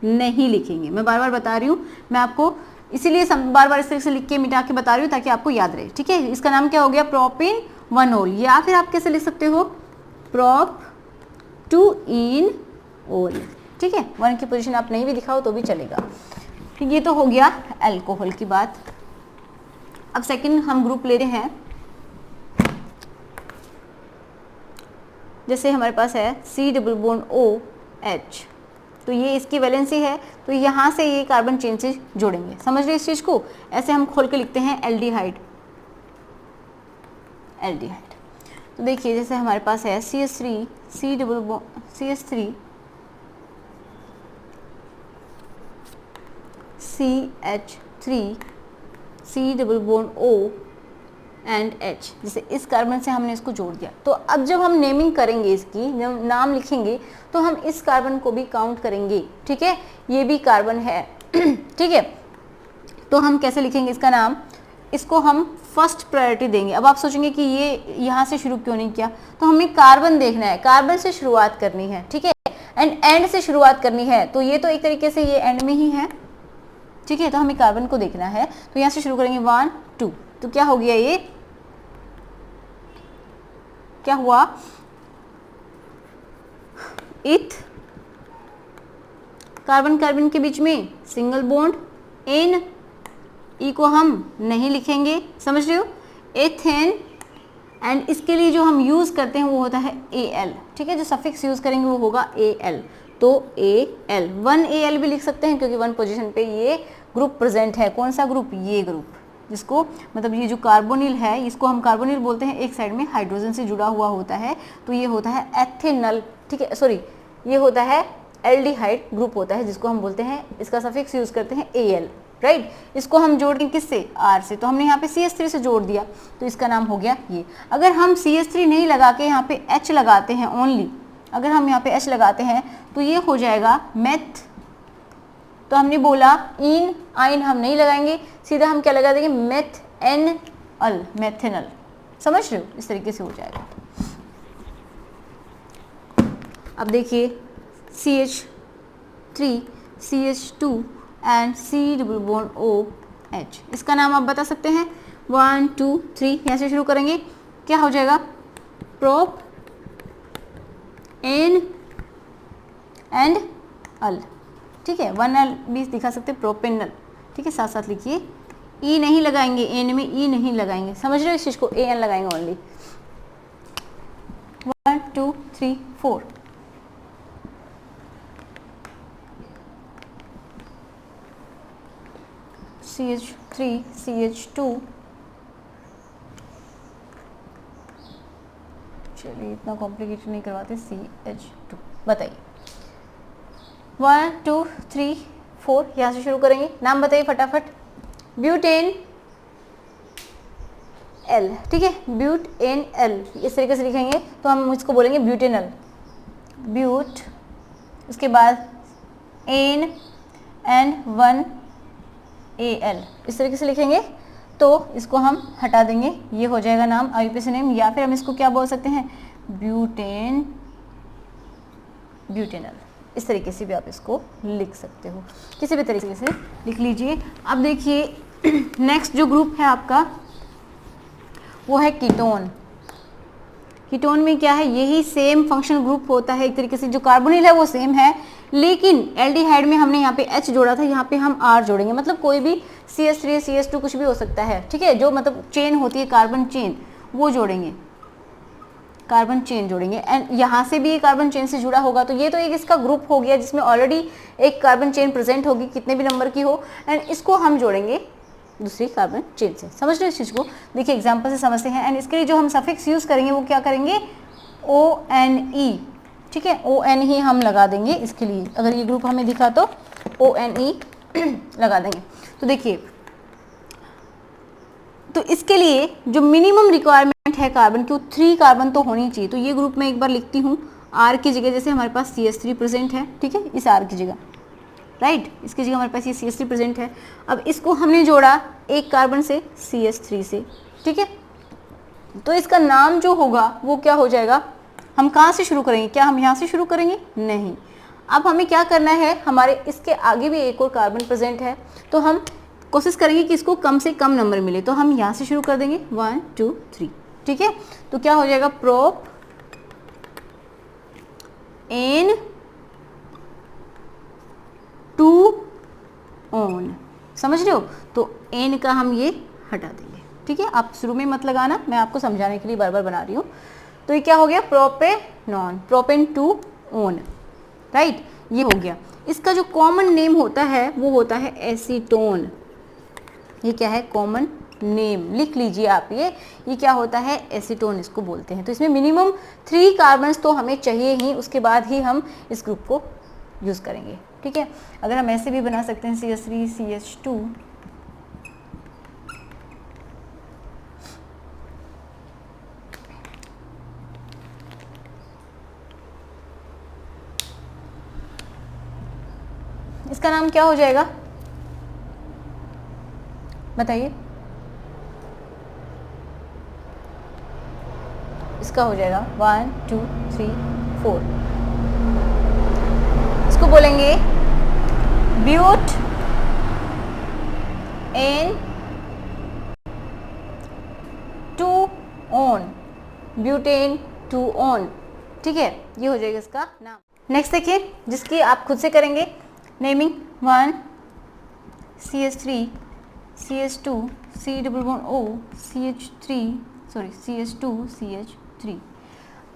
A: नहीं लिखेंगे, मैं बार बार बता रही हूँ, मैं आपको इसीलिए बार बार इस तरह से लिख के मिटा के बता रही हूँ ताकि आपको याद रहे, ठीक है। इसका नाम क्या हो गया, प्रोपिन 1 ओल, या फिर आप कैसे लिख सकते हो, प्रोप 2 इन ओल, ठीक है। 1 की पोजीशन आप नहीं भी दिखाओ तो भी चलेगा। ये तो हो गया अल्कोहल की बात। अब सेकंड हम ग्रुप ले रहे हैं, जैसे हमारे पास है C डबल बॉन्ड OH, तो ये इसकी वैलेंसी है, तो यहाँ से ये कार्बन चेन से जोड़ेंगे, समझ रहे इस चीज़ को। ऐसे हम खोल के लिखते हैं एल्डिहाइड, एल्डिहाइड। तो देखिए जैसे हमारे पास है CH3 C double bond CH3 CH3 C double bond O and H, जैसे इस कार्बन से हमने इसको जोड़ दिया। तो अब जब हम नेमिंग करेंगे, इसकी जब नाम लिखेंगे तो हम इस कार्बन को भी काउंट करेंगे, ठीक है। ये भी कार्बन है ठीक है। तो हम कैसे लिखेंगे इसका नाम, इसको हम फर्स्ट प्रायोरिटी देंगे। अब आप सोचेंगे कि ये यहाँ से शुरू क्यों नहीं किया, तो हमें कार्बन देखना है, कार्बन से शुरुआत करनी है, ठीक है, एंड से शुरुआत करनी है। तो ये तो एक तरीके से ये एंड में ही है, ठीक है। तो हमें कार्बन को देखना है, तो यहाँ से शुरू करेंगे 1 2, तो क्या हो गया, ये क्या हुआ, इथ, कार्बन कार्बन के बीच में सिंगल बॉन्ड, एन, ई को हम नहीं लिखेंगे, समझ रहे हो, एथेन। एंड इसके लिए जो हम यूज करते हैं वो होता है Al, ठीक है, जो सफिक्स यूज करेंगे वो होगा Al, तो Al 1 Al भी लिख सकते हैं क्योंकि 1 पोजीशन पे ये ग्रुप प्रेजेंट है। कौन सा ग्रुप, ये ग्रुप, जिसको मतलब ये जो कार्बोनिल है, इसको हम कार्बोनिल बोलते हैं, एक साइड में हाइड्रोजन से जुड़ा हुआ होता है, तो ये होता है एथेनल, ठीक है, सॉरी ये होता है एल्डिहाइड ग्रुप होता है, जिसको हम बोलते हैं, इसका सफिक्स यूज करते हैं Al, राइट। इसको हम जोड़ेंगे किससे, R से, तो हमने यहाँ पे CH3 से जोड़ दिया, तो इसका नाम हो गया ये। अगर हम CH3 नहीं लगा के यहाँ पे H लगाते हैं ओनली, अगर हम यहाँ पे H लगाते हैं तो ये हो जाएगा मेथ। तो हमने बोला इन आइन हम नहीं लगाएंगे, सीधा हम क्या लगा देंगे, मेथेनल, मेथेनल, समझ रहे हो, इस तरीके से हो जाएगा। अब देखिए CH3 CH2 and C double bond OH, इसका नाम आप बता सकते हैं, 1 2 3, यहाँ से शुरू करेंगे, क्या हो जाएगा, प्रोप एन एंड अल, ठीक है, 1 अल भी दिखा सकते हैं, प्रोपेनल, ठीक है, साथ साथ लिखिए, ई नहीं लगाएंगे, एन में ई नहीं लगाएंगे, समझ रहे हो इस चीज को, एन लगाएंगे ओनली। 1 2 3 4, CH3 CH2, चलिए इतना कॉम्प्लिकेटेड नहीं करवाते, CH2, बताइए 1 2 3 4, यहाँ से शुरू करेंगे, नाम बताइए फटाफट, ब्यूटेन एल, ठीक है, ब्यूटेन एल, इस तरीके से लिखेंगे, तो हम इसको बोलेंगे ब्यूटेनल, ब्यूट, उसके बाद एन एंड 1 Al, इस तरीके से लिखेंगे, तो इसको हम हटा देंगे, ये हो जाएगा नाम IUPAC नेम, या फिर हम इसको क्या बोल सकते हैं, ब्यूटेन, ब्यूटेनल, इस तरीके से भी आप इसको लिख सकते हो, किसी भी तरीके से लिख लीजिए। अब देखिए नेक्स्ट जो ग्रुप है आपका वो है कीटोन। कीटोन में क्या है, यही सेम फंक्शनल ग्रुप होता है एक तरीके से, जो कार्बोनिल है वो सेम है, लेकिन एल्डिहाइड में हमने यहाँ पे H जोड़ा था, यहाँ पे हम R जोड़ेंगे, मतलब कोई भी CH3 CH2 कुछ भी हो सकता है, ठीक है, जो मतलब चेन होती है कार्बन चेन वो जोड़ेंगे, कार्बन चेन जोड़ेंगे। एंड यहाँ से भी कार्बन चेन से जुड़ा होगा, तो ये तो एक इसका ग्रुप हो गया जिसमें ऑलरेडी एक कार्बन चेन प्रेजेंट होगी, कितने भी नंबर की हो, एंड इसको हम जोड़ेंगे दूसरी कार्बन चेन से। समझ रहे हो इस चीज़ को, देखिए एग्जाम्पल से समझते हैं। एंड इसके लिए जो हम सफिक्स यूज़ करेंगे वो क्या करेंगे, ONE, ठीक है, ON ही हम लगा देंगे इसके लिए, अगर ये ग्रुप हमें दिखा तो ONE लगा देंगे। तो देखिए, तो इसके लिए जो मिनिमम रिक्वायरमेंट है कार्बन की, 3 कार्बन तो होनी चाहिए। तो ये ग्रुप मैं एक बार लिखती हूँ, R की जगह जैसे हमारे पास CH3 प्रेजेंट है, ठीक है, इस R की जगह, राइट, इसकी जगह हमारे पास ये CH3 प्रेजेंट है। अब इसको हमने जोड़ा एक कार्बन से CH3 से, ठीक है, तो इसका नाम जो होगा वो क्या हो जाएगा, हम कहाँ से शुरू करेंगे, क्या हम यहाँ से शुरू करेंगे, नहीं, अब हमें क्या करना है, हमारे इसके आगे भी एक और कार्बन प्रेजेंट है, तो हम कोशिश करेंगे कि इसको कम से कम नंबर मिले, तो हम यहाँ से शुरू कर देंगे 1 2 3, ठीक है, तो क्या हो जाएगा, प्रोप एन 2 ऑन, समझ रहे हो, तो एन का हम ये हटा देंगे, ठीक है, आप शुरू में मत लगाना, मैं आपको समझाने के लिए बार बार बना रही हूँ। तो ये क्या हो गया, प्रोपेनॉन, प्रोपेन 2 ऑन, राइट, ये हो गया। इसका जो कॉमन नेम होता है वो होता है एसीटोन, ये क्या है, कॉमन नेम लिख लीजिए आप, ये क्या होता है, एसीटोन इसको बोलते हैं। तो इसमें मिनिमम 3 कार्बन्स तो हमें चाहिए ही, उसके बाद ही हम इस ग्रुप को यूज़ करेंगे, ठीक है। अगर हम ऐसे भी बना सकते हैं CH3 CH2, इसका नाम क्या हो जाएगा बताइए, इसका हो जाएगा 1 2 3 4, इसको बोलेंगे butan 2 one, butane 2 one, ठीक है, ये हो जाएगा इसका नाम। नेक्स्ट देखिए, जिसकी आप खुद से करेंगे naming, 1 CH3 CH2 C double bond O CH2 CH3।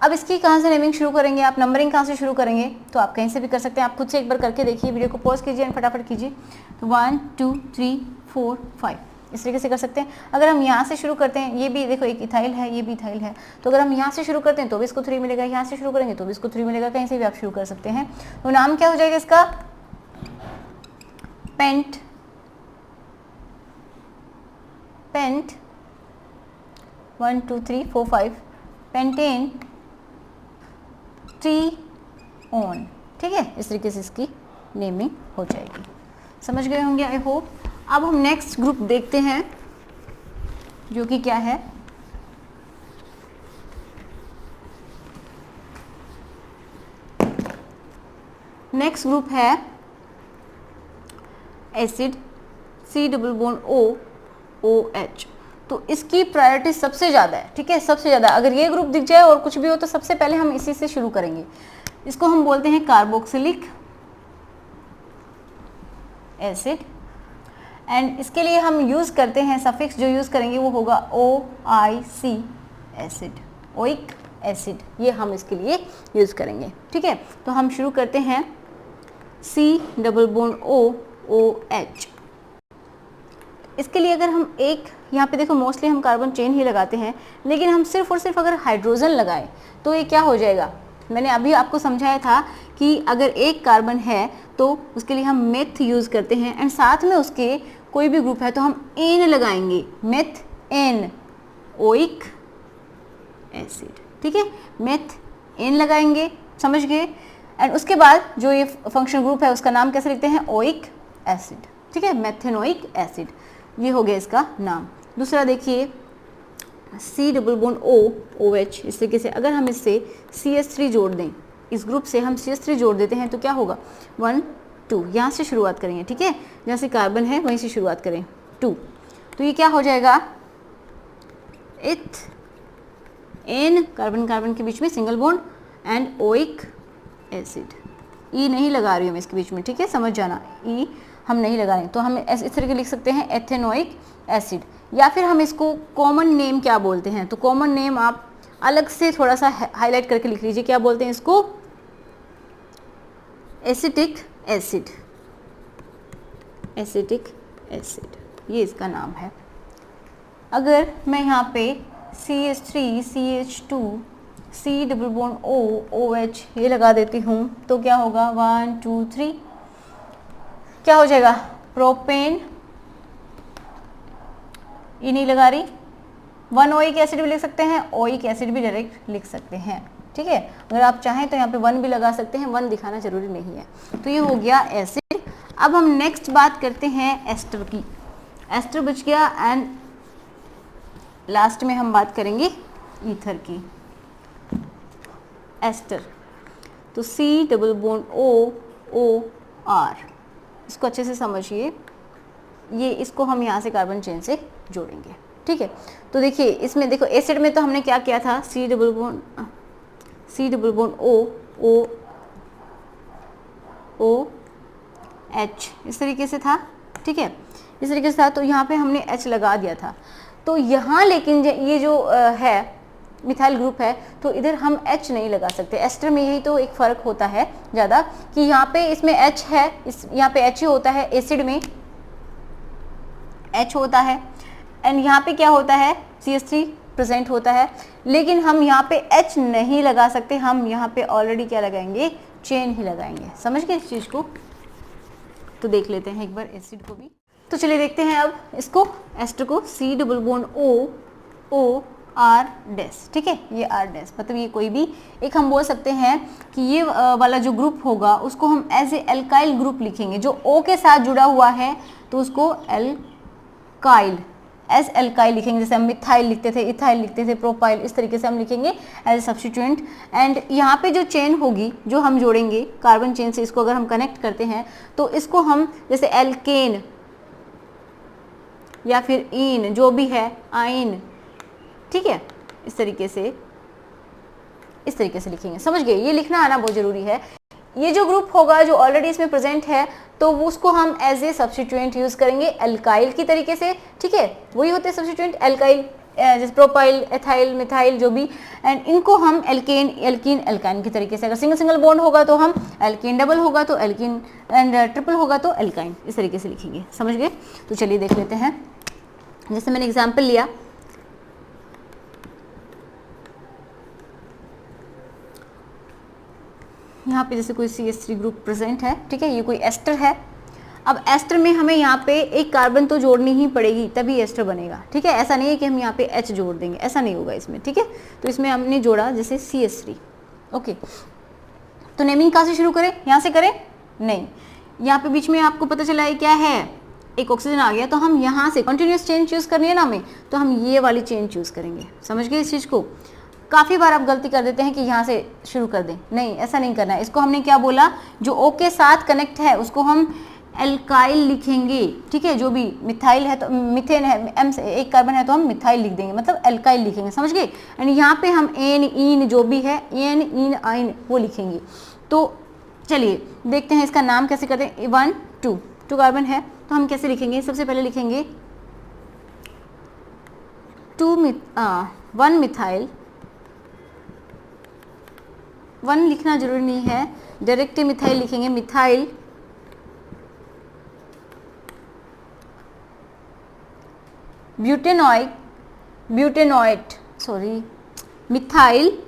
A: अब इसकी कहाँ से नेमिंग शुरू करेंगे आप, नंबरिंग कहाँ से शुरू करेंगे, तो आप कहीं से भी कर सकते हैं, आप खुद से एक बार करके देखिए, वीडियो को पॉज कीजिए एंड फटाफट कीजिए। तो 1 2 3 4 5 इस तरीके से कर सकते हैं। अगर हम यहाँ से शुरू करते हैं, ये भी देखो एक इथाइल है, ये भी इथाइल है, तो अगर हम यहाँ से शुरू करते हैं तो भी इसको 3 मिलेगा, यहाँ से शुरू करेंगे तो भी इसको 3 मिलेगा, कहीं से भी आप शुरू कर सकते हैं। तो नाम क्या हो जाएगा इसका, पेंट 1 2 3 4 5 पेंटेन 3 ऑन, ठीक है, इस तरीके से इसकी नेमिंग हो जाएगी। समझ गए होंगे आई होप। अब हम नेक्स्ट ग्रुप देखते हैं जो कि क्या है, नेक्स्ट ग्रुप है acid C double bond O OH। तो इसकी प्रायोरिटी सबसे ज़्यादा है, ठीक है, सबसे ज़्यादा। अगर ये ग्रुप दिख जाए और कुछ भी हो तो सबसे पहले हम इसी से शुरू करेंगे। इसको हम बोलते हैं कार्बोक्सिलिक एसिड, एंड इसके लिए हम यूज़ करते हैं सफिक्स, जो यूज़ करेंगे वो होगा OIC एसिड, ओइक एसिड, ये हम इसके लिए यूज़ करेंगे, ठीक है। तो हम शुरू करते हैं C double bond O OH। इसके लिए अगर हम एक, यहाँ पे देखो मोस्टली हम कार्बन चेन ही लगाते हैं, लेकिन हम सिर्फ और सिर्फ अगर हाइड्रोजन लगाएं तो ये क्या हो जाएगा, मैंने अभी आपको समझाया था कि अगर एक कार्बन है तो उसके लिए हम मेथ यूज़ करते हैं, एंड साथ में उसके कोई भी ग्रुप है तो हम एन लगाएंगे, मेथ एन ओइक एसिड, ठीक है, मेथ एन लगाएंगे, समझ गए। एंड उसके बाद जो ये फंक्शनल ग्रुप है उसका नाम कैसे लिखते हैं, ओइक एसिड, ठीक है, मेथेनोइक एसिड, ये हो गया इसका नाम। दूसरा देखिए C double bond O OH, इस तरीके से अगर हम इससे CH3 जोड़ दें इस ग्रुप से हम CH3 जोड़ देते हैं तो क्या होगा 1 2, यहाँ से शुरुआत करेंगे, ठीक है, जहाँ से कार्बन है वहीं से शुरुआत करें 2, तो ये क्या हो जाएगा इथ एन, कार्बन कार्बन के बीच में single bond and oic acid. ई नहीं लगा रही हूँ मैं इसके बीच में, ठीक है, समझ जाना, ई हम नहीं लगा रहे हैं। तो हम इस तरह के लिख सकते हैं एथेनोइक एसिड, या फिर हम इसको कॉमन नेम क्या बोलते हैं, तो कॉमन नेम आप अलग से थोड़ा सा हाईलाइट करके लिख लीजिए, क्या बोलते हैं इसको, एसिटिक एसिड, एसिटिक एसिड, ये इसका नाम है। अगर मैं यहाँ पे CH3 CH2 C double bond O OH ये लगा देती हूँ तो क्या होगा 1 2 3, क्या हो जाएगा प्रोपेन, ये नहीं लगा रही, 1 ओइक एसिड भी लिख सकते हैं, ओइक एसिड भी डायरेक्ट लिख सकते हैं, ठीक है, अगर आप चाहें तो यहाँ पे 1 भी लगा सकते हैं, 1 दिखाना जरूरी नहीं है। तो ये हो गया एसिड। अब हम नेक्स्ट बात करते हैं एस्टर की, एस्टर बच गया, एंड लास्ट में हम बात करेंगे ईथर की, एस्टर, तो C double bond O R, इसको अच्छे से समझिए, ये इसको हम यहाँ से कार्बन चेन से जोड़ेंगे, ठीक है। तो देखिए इसमें देखो एसिड में तो हमने क्या किया था, C double bond O H इस तरीके से था, ठीक है, इस तरीके से था, तो यहाँ पे हमने H लगा दिया था। तो यहाँ लेकिन ये जो है मिथाइल ग्रुप है, तो इधर हम H नहीं लगा सकते। एस्टर में यही तो एक फ़र्क होता है ज़्यादा कि यहाँ पे इसमें H है, यहाँ पे H ही होता है, एसिड में H होता है, एंड यहाँ पे क्या होता है CH3 प्रेजेंट होता है, लेकिन हम यहाँ पे H नहीं लगा सकते, हम यहाँ पे ऑलरेडी क्या लगाएंगे, चेन ही लगाएंगे। समझ गए इस चीज़ को? तो देख लेते हैं एक बार एसिड को भी। तो चलिए देखते हैं अब इसको, एस्टर को, C double bond O R dash, ठीक है, ये R डैश, मतलब ये कोई भी एक हम बोल सकते हैं कि ये वाला जो ग्रुप होगा उसको हम एज ए एल्काइल ग्रुप लिखेंगे, जो O के साथ जुड़ा हुआ है तो उसको एल्काइल, एज एल्काइल लिखेंगे, जैसे हम मिथाइल लिखते थे, इथाइल लिखते थे, प्रोपाइल, इस तरीके से हम लिखेंगे एज ए सब्स्टिट्यूएंट। एंड यहाँ पे जो चेन होगी जो हम जोड़ेंगे कार्बन चेन से, इसको अगर हम कनेक्ट करते हैं तो इसको हम जैसे एल्केन या फिर इन जो भी है, आइन, ठीक है, इस तरीके से लिखेंगे। समझ गए? ये लिखना आना बहुत जरूरी है। ये जो ग्रुप होगा जो ऑलरेडी इसमें प्रेजेंट है तो उसको हम एज ए सब्स्टिट्यूएंट यूज करेंगे एल्काइल की तरीके से, ठीक है, वही होते हैं सब्स्टिट्यूएंट एल्काइल, जैसे प्रोपाइल, एथाइल, मिथाइल जो भी, एंड इनको हम एल्केन, एल्कीन, एल्काइन की तरीके से, अगर सिंगल सिंगल बॉन्ड होगा तो हम एल्कीन, डबल होगा तो एल्कीन, एंड ट्रिपल होगा तो एल्काइन, इस तरीके से लिखेंगे। समझ गए? तो चलिए देख लेते हैं, जैसे मैंने एग्जाम्पल लिया, यहाँ पे जैसे कोई CH3 ग्रुप प्रेजेंट है, ठीक है, ये कोई एस्टर है। अब एस्टर में हमें यहाँ पे एक कार्बन तो जोड़नी ही पड़ेगी तभी एस्टर बनेगा, ठीक है, ऐसा नहीं है कि हम यहाँ पे H जोड़ देंगे, ऐसा नहीं होगा इसमें, ठीक है। तो इसमें हमने जोड़ा जैसे CH3, ओके। तो नेमिंग कहाँ से शुरू करें? यहाँ से करें? नहीं, यहाँ पे बीच में आपको पता चला है क्या है, एक ऑक्सीजन आ गया, तो हम यहाँ से कंटिन्यूस चेन चूज करनी है ना हमें, तो हम ये वाली चेन चूज करेंगे। समझ गए इस चीज़ को? काफ़ी बार आप गलती कर देते हैं कि यहाँ से शुरू कर दें, नहीं, ऐसा नहीं करना है। इसको हमने क्या बोला, जो O के साथ कनेक्ट है उसको हम एल्काइल लिखेंगे, ठीक है, जो भी मिथाइल है तो मिथेन है, M से एक कार्बन है तो हम मिथाइल लिख देंगे, मतलब एल्काइल लिखेंगे। समझ गए? एंड यहाँ पे हम एन, इन जो भी है, एन, इन, आइन वो लिखेंगे। तो चलिए देखते हैं इसका नाम कैसे करते हैं। 1 2 कार्बन है तो हम कैसे लिखेंगे? सबसे पहले लिखेंगे 1 मिथाइल, 1 लिखना जरूरी नहीं है, डायरेक्ट मिथाइल लिखेंगे, मिथाइल मिथाइल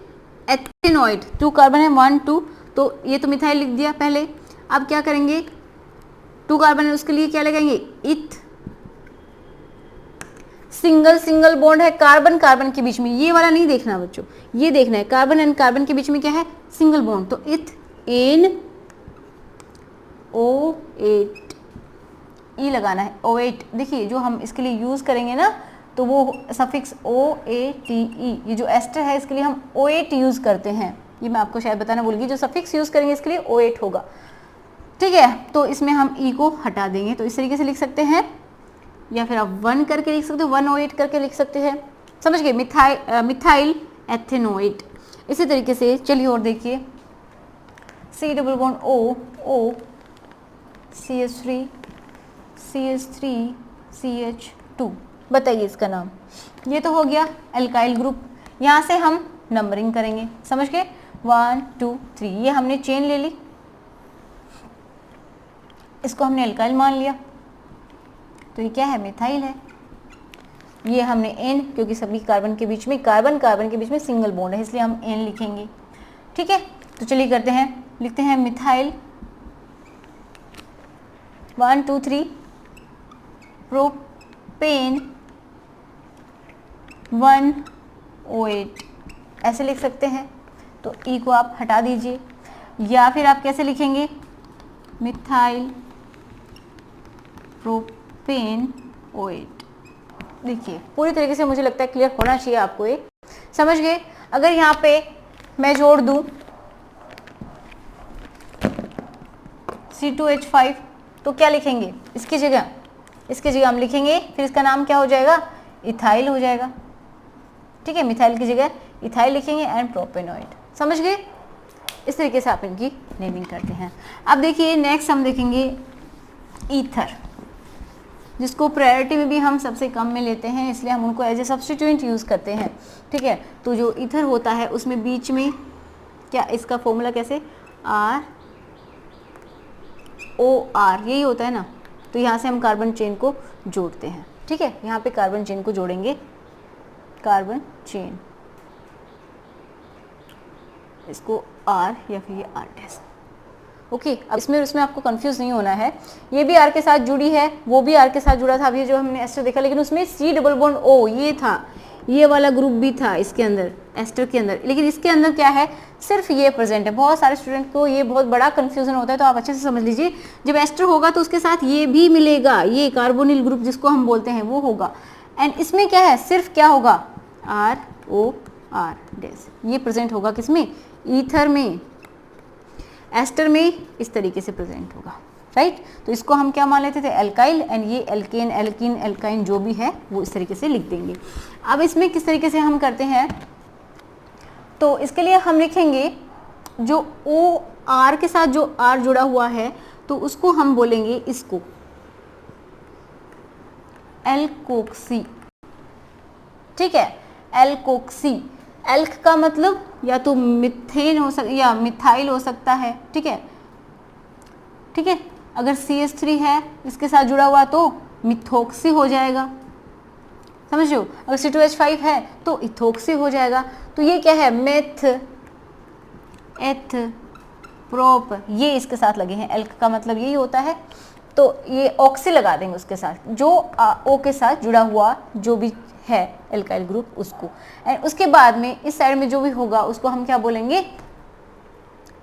A: एथेनोइड, 2 कार्बन है, 1 2, तो ये तो मिथाइल लिख दिया पहले। अब क्या करेंगे, 2 कार्बन है उसके लिए क्या लगाएंगे, इथ, सिंगल सिंगल बॉन्ड है कार्बन कार्बन के बीच में, ये वाला नहीं देखना बच्चों, ये देखना है कार्बन एंड कार्बन के बीच में क्या है, सिंगल बॉन्ड, तो इथ एन O8 ई लगाना है, O8। देखिए जो हम इसके लिए यूज करेंगे ना तो वो सफिक्स OATE, ये जो एस्टर है इसके लिए हम O8 यूज करते हैं, ये मैं आपको शायद बताना भूल गई, जो सफिक्स यूज करेंगे इसके लिए OH होगा, ठीक है। तो इसमें हम E को हटा देंगे, तो इस तरीके से लिख सकते हैं, या फिर आप 1 करके लिख सकते हो, 1OH करके लिख सकते हैं, समझ गए, मिथाइल एथेनोएट। इसी तरीके से चलिए और देखिए, C double bond O CH3 CH2, बताइए इसका नाम। ये तो हो गया एल्काइल ग्रुप। यहाँ से हम नंबरिंग करेंगे, समझ गए, 1 2 3, ये हमने चेन ले ली, इसको हमने एल्काइल मान लिया, तो ये क्या है, मिथाइल है। ये हमने N, क्योंकि सभी कार्बन के बीच में सिंगल बॉन्ड है, इसलिए हम N लिखेंगे, ठीक है। तो चलिए करते हैं, लिखते हैं मिथाइल 1 2 3 प्रोपेन 1OH, ऐसे लिख सकते हैं। तो E को आप हटा दीजिए, या फिर आप कैसे लिखेंगे, मिथाइल प्रोपेन OH। देखिए पूरी तरीके से मुझे लगता है क्लियर होना चाहिए आपको, ये समझ गए। अगर यहाँ पे मैं जोड़ दूं C2H5, तो क्या लिखेंगे इसकी जगह हम लिखेंगे, फिर इसका नाम क्या हो जाएगा, इथाइल हो जाएगा, ठीक है। मिथाइल की जगह इथाइल लिखेंगे एंड प्रोपेनॉइड, समझ गए। इस तरीके से आप इनकी नेमिंग करते हैं। अब देखिए नेक्स्ट हम देखेंगे ईथर, जिसको प्रायोरिटी में भी हम सबसे कम में लेते हैं, इसलिए हम उनको एज ए सब्स्टिट्यूएंट यूज़ करते हैं, ठीक है। तो जो ईथर होता है उसमें बीच में क्या, इसका फॉर्मूला कैसे, ROR, यही होता है ना। तो यहाँ से हम कार्बन चेन को जोड़ते हैं, ठीक है। यहाँ पे कार्बन चेन को जोड़ेंगे, कार्बन चेन, इसको R या फिर ये R डैश, ओके। अब इसमें आपको कंफ्यूज नहीं होना है, ये भी R के साथ जुड़ी है, वो भी R के साथ जुड़ा था, अभी जो हमने एस्टर देखा, लेकिन उसमें C डबल बॉन्ड O ये था, ये वाला ग्रुप भी था इसके अंदर, एस्टर के अंदर, लेकिन इसके अंदर क्या है, सिर्फ ये प्रेजेंट है। बहुत सारे स्टूडेंट को ये बहुत बड़ा कंफ्यूजन होता है, तो आप अच्छे से समझ लीजिए, जब एस्टर होगा तो उसके साथ ये भी मिलेगा, ये कार्बोनिल ग्रुप जिसको हम बोलते हैं वो होगा, एंड इसमें क्या है, सिर्फ क्या होगा, ROR डैश, ये प्रेजेंट होगा किसमें, ईथर में। एस्टर में इस तरीके से प्रेजेंट होगा, राइट। तो इसको हम क्या मान लेते थे, एल्काइल, एंड ये एल्केन, एल्कीन, एल्काइन जो भी है वो इस तरीके से लिख देंगे। अब इसमें किस तरीके से हम करते हैं, तो इसके लिए हम लिखेंगे जो OR के साथ जो R जुड़ा हुआ है, तो उसको हम बोलेंगे इसको एल्कोक्सी, ठीक है, एल्कोक्सी। एल्क का मतलब या तो मिथेन हो सकता या मिथाइल हो सकता है, ठीक है, ठीक है। अगर CH3 है इसके साथ जुड़ा हुआ तो मिथोक्सी हो जाएगा, समझ लो। अगर C2H5 है तो इथोक्सी हो जाएगा। तो ये क्या है, मेथ, एथ, प्रोप, ये इसके साथ लगे हैं, एल्क का मतलब यही होता है। तो ये ऑक्सी लगा देंगे उसके साथ, जो O के साथ जुड़ा हुआ जो भी है एल्काइल ग्रुप उसको, एंड उसके बाद में इस साइड में जो भी होगा उसको हम क्या बोलेंगे,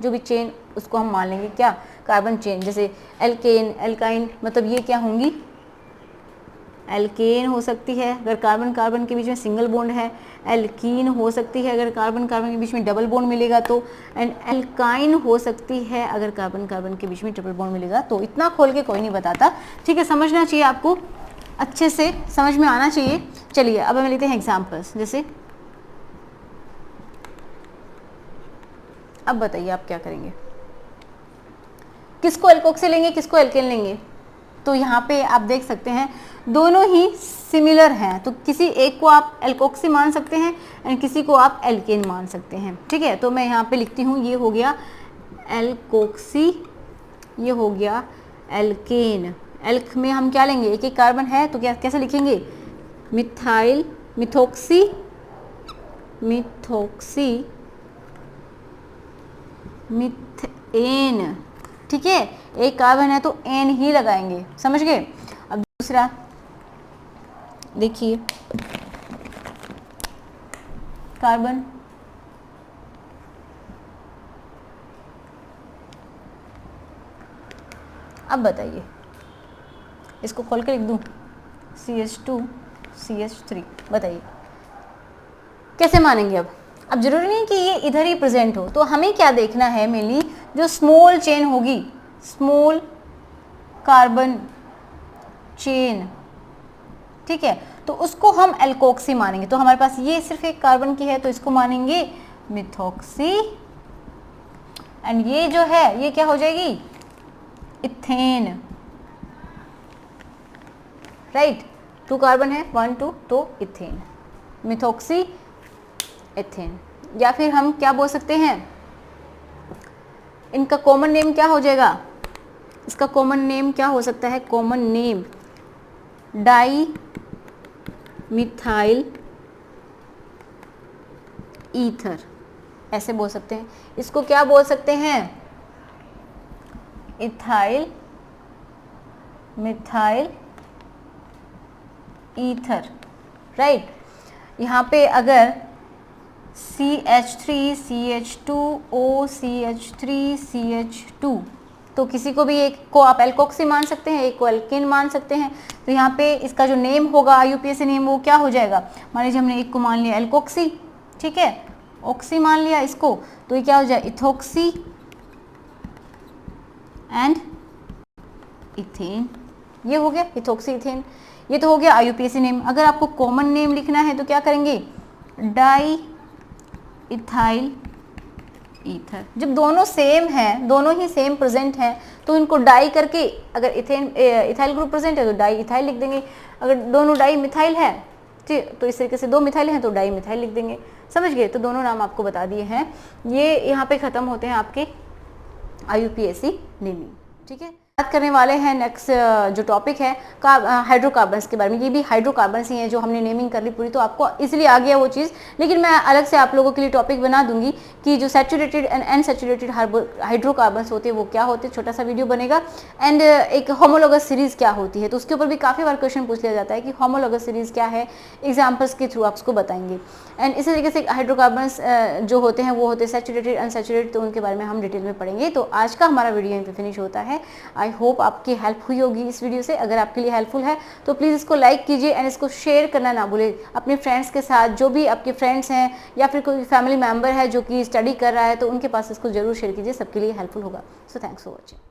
A: जो भी चेन उसको हम मान लेंगे क्या, कार्बन चेन। जैसे एल्केन, एल्काइन, मतलब ये क्या होंगी, एल्केन हो सकती है अगर कार्बन कार्बन के बीच में सिंगल बॉन्ड है, एल्कीन हो सकती है अगर कार्बन कार्बन के बीच में डबल बॉन्ड मिलेगा तो, एंड एल्काइन हो सकती है अगर कार्बन कार्बन के बीच में ट्रिपल बॉन्ड मिलेगा तो। इतना खोल के कोई नहीं बताता, ठीक है, समझना चाहिए आपको, अच्छे से समझ में आना चाहिए। चलिए अब हम लेते हैं एग्जाम्पल्स, जैसे अब बताइए आप क्या करेंगे, किसको एल्कोक्सी लेंगे, किसको एल्केन लेंगे। तो यहाँ पे आप देख सकते हैं दोनों ही सिमिलर हैं, तो किसी एक को आप एल्कोक्सी मान सकते हैं एंड किसी को आप एल्केन मान सकते हैं, ठीक है। तो मैं यहाँ पे लिखती हूँ, ये हो गया एल्कोक्सी, ये हो गया एल्केन। एल्क में हम क्या लेंगे, एक एक कार्बन है तो क्या कैसे लिखेंगे, मिथाइल, मिथोक्सी, मिथोक्सी, मिथेन, ठीक है। एक कार्बन है तो एन ही लगाएंगे, समझ गए। अब दूसरा देखिए, कार्बन, अब बताइए इसको खोल के लिख दूं, CH2 CH3, बताइए कैसे मानेंगे। अब अब जरूरी नहीं कि ये इधर ही प्रेजेंट हो, तो हमें क्या देखना है मेनली, जो स्मॉल चेन होगी, स्मॉल कार्बन चेन, ठीक है, तो उसको हम एल्कोक्सी मानेंगे। तो हमारे पास ये सिर्फ एक कार्बन की है तो इसको मानेंगे मिथॉक्सी, एंड ये जो है ये क्या हो जाएगी, इथेन, राइट। 2 कार्बन है, 1 2, तो इथेन, मिथॉक्सी एथेन। या फिर हम क्या बोल सकते हैं, इनका कॉमन नेम क्या हो जाएगा, इसका कॉमन नेम क्या हो सकता है, common name di methyl ether, ऐसे बोल सकते हैं। इसको क्या बोल सकते हैं, इथाइल मिथाइल ईथर, राइट। यहाँ पे अगर CH3 CH2O CH3 CH2, तो किसी को भी एक को आप एल्कोक्सी मान सकते हैं, एक को एल्केन मान सकते हैं। तो यहाँ पे इसका जो नेम होगा IUPAC नेम वो क्या हो जाएगा, मान लीजिए हमने एक को मान लिया एल्कोक्सी, ठीक है, ऑक्सी मान लिया इसको, तो ये क्या हो जाए, इथोक्सी एंड इथेन, ये हो गया इथोक्सी इथेन। ये तो हो गया IUPAC नेम। अगर आपको कॉमन नेम लिखना है तो क्या करेंगे, डाई इथाइल ईथर। जब दोनों सेम हैं, दोनों ही सेम प्रेजेंट हैं, तो इनको डाई करके, अगर इथाइल ग्रुप प्रेजेंट है तो डाई इथाइल लिख देंगे, अगर दोनों डाई मिथाइल है तो इस तरीके से 2 मिथाइल हैं तो डाई मिथाइल लिख देंगे, समझ गए। तो दोनों नाम आपको बता दिए हैं, ये यहाँ पे खत्म होते हैं आपके IUPAC नेमिंग, ठीक है। बात करने वाले हैं नेक्स्ट जो टॉपिक है हाइड्रोकार्बन्स के बारे में। ये भी हाइड्रोकार्बन्स ही हैं, जो हमने नेमिंग कर ली पूरी, तो आपको इजीली आ गया वो चीज़। लेकिन मैं अलग से आप लोगों के लिए टॉपिक बना दूंगी कि जो सैचुरेटेड एंड अनसैचुरेटेड हाइड्रोकार्बन्स होते हैं वो क्या होते हैं, छोटा सा वीडियो बनेगा। एंड एक होमोलॉगस सीरीज क्या होती है, तो उसके ऊपर भी काफ़ी बार क्वेश्चन पूछ लिया जाता है कि होमोलॉगस सीरीज क्या है, एग्जाम्पल्स के थ्रू आप उसको बताएंगे। एंड इसी तरीके से हाइड्रोकार्बन्स जो होते हैं वो होते हैं सैचुरेटेड अनसैचुरेटेड, तो उनके बारे में हम डिटेल में पढ़ेंगे। तो आज का हमारा वीडियो यहीं पे फिनिश होता है। आई होप आपकी हेल्प हुई होगी इस वीडियो से। अगर आपके लिए हेल्पफुल है तो प्लीज़ इसको लाइक कीजिए एंड इसको शेयर करना ना भूलें अपने फ्रेंड्स के साथ, जो भी आपके फ्रेंड्स हैं या फिर कोई फैमिली मेम्बर है जो कि स्टडी कर रहा है, तो उनके पास इसको जरूर शेयर कीजिए, सबके लिए हेल्पफुल होगा। So thanks for watching.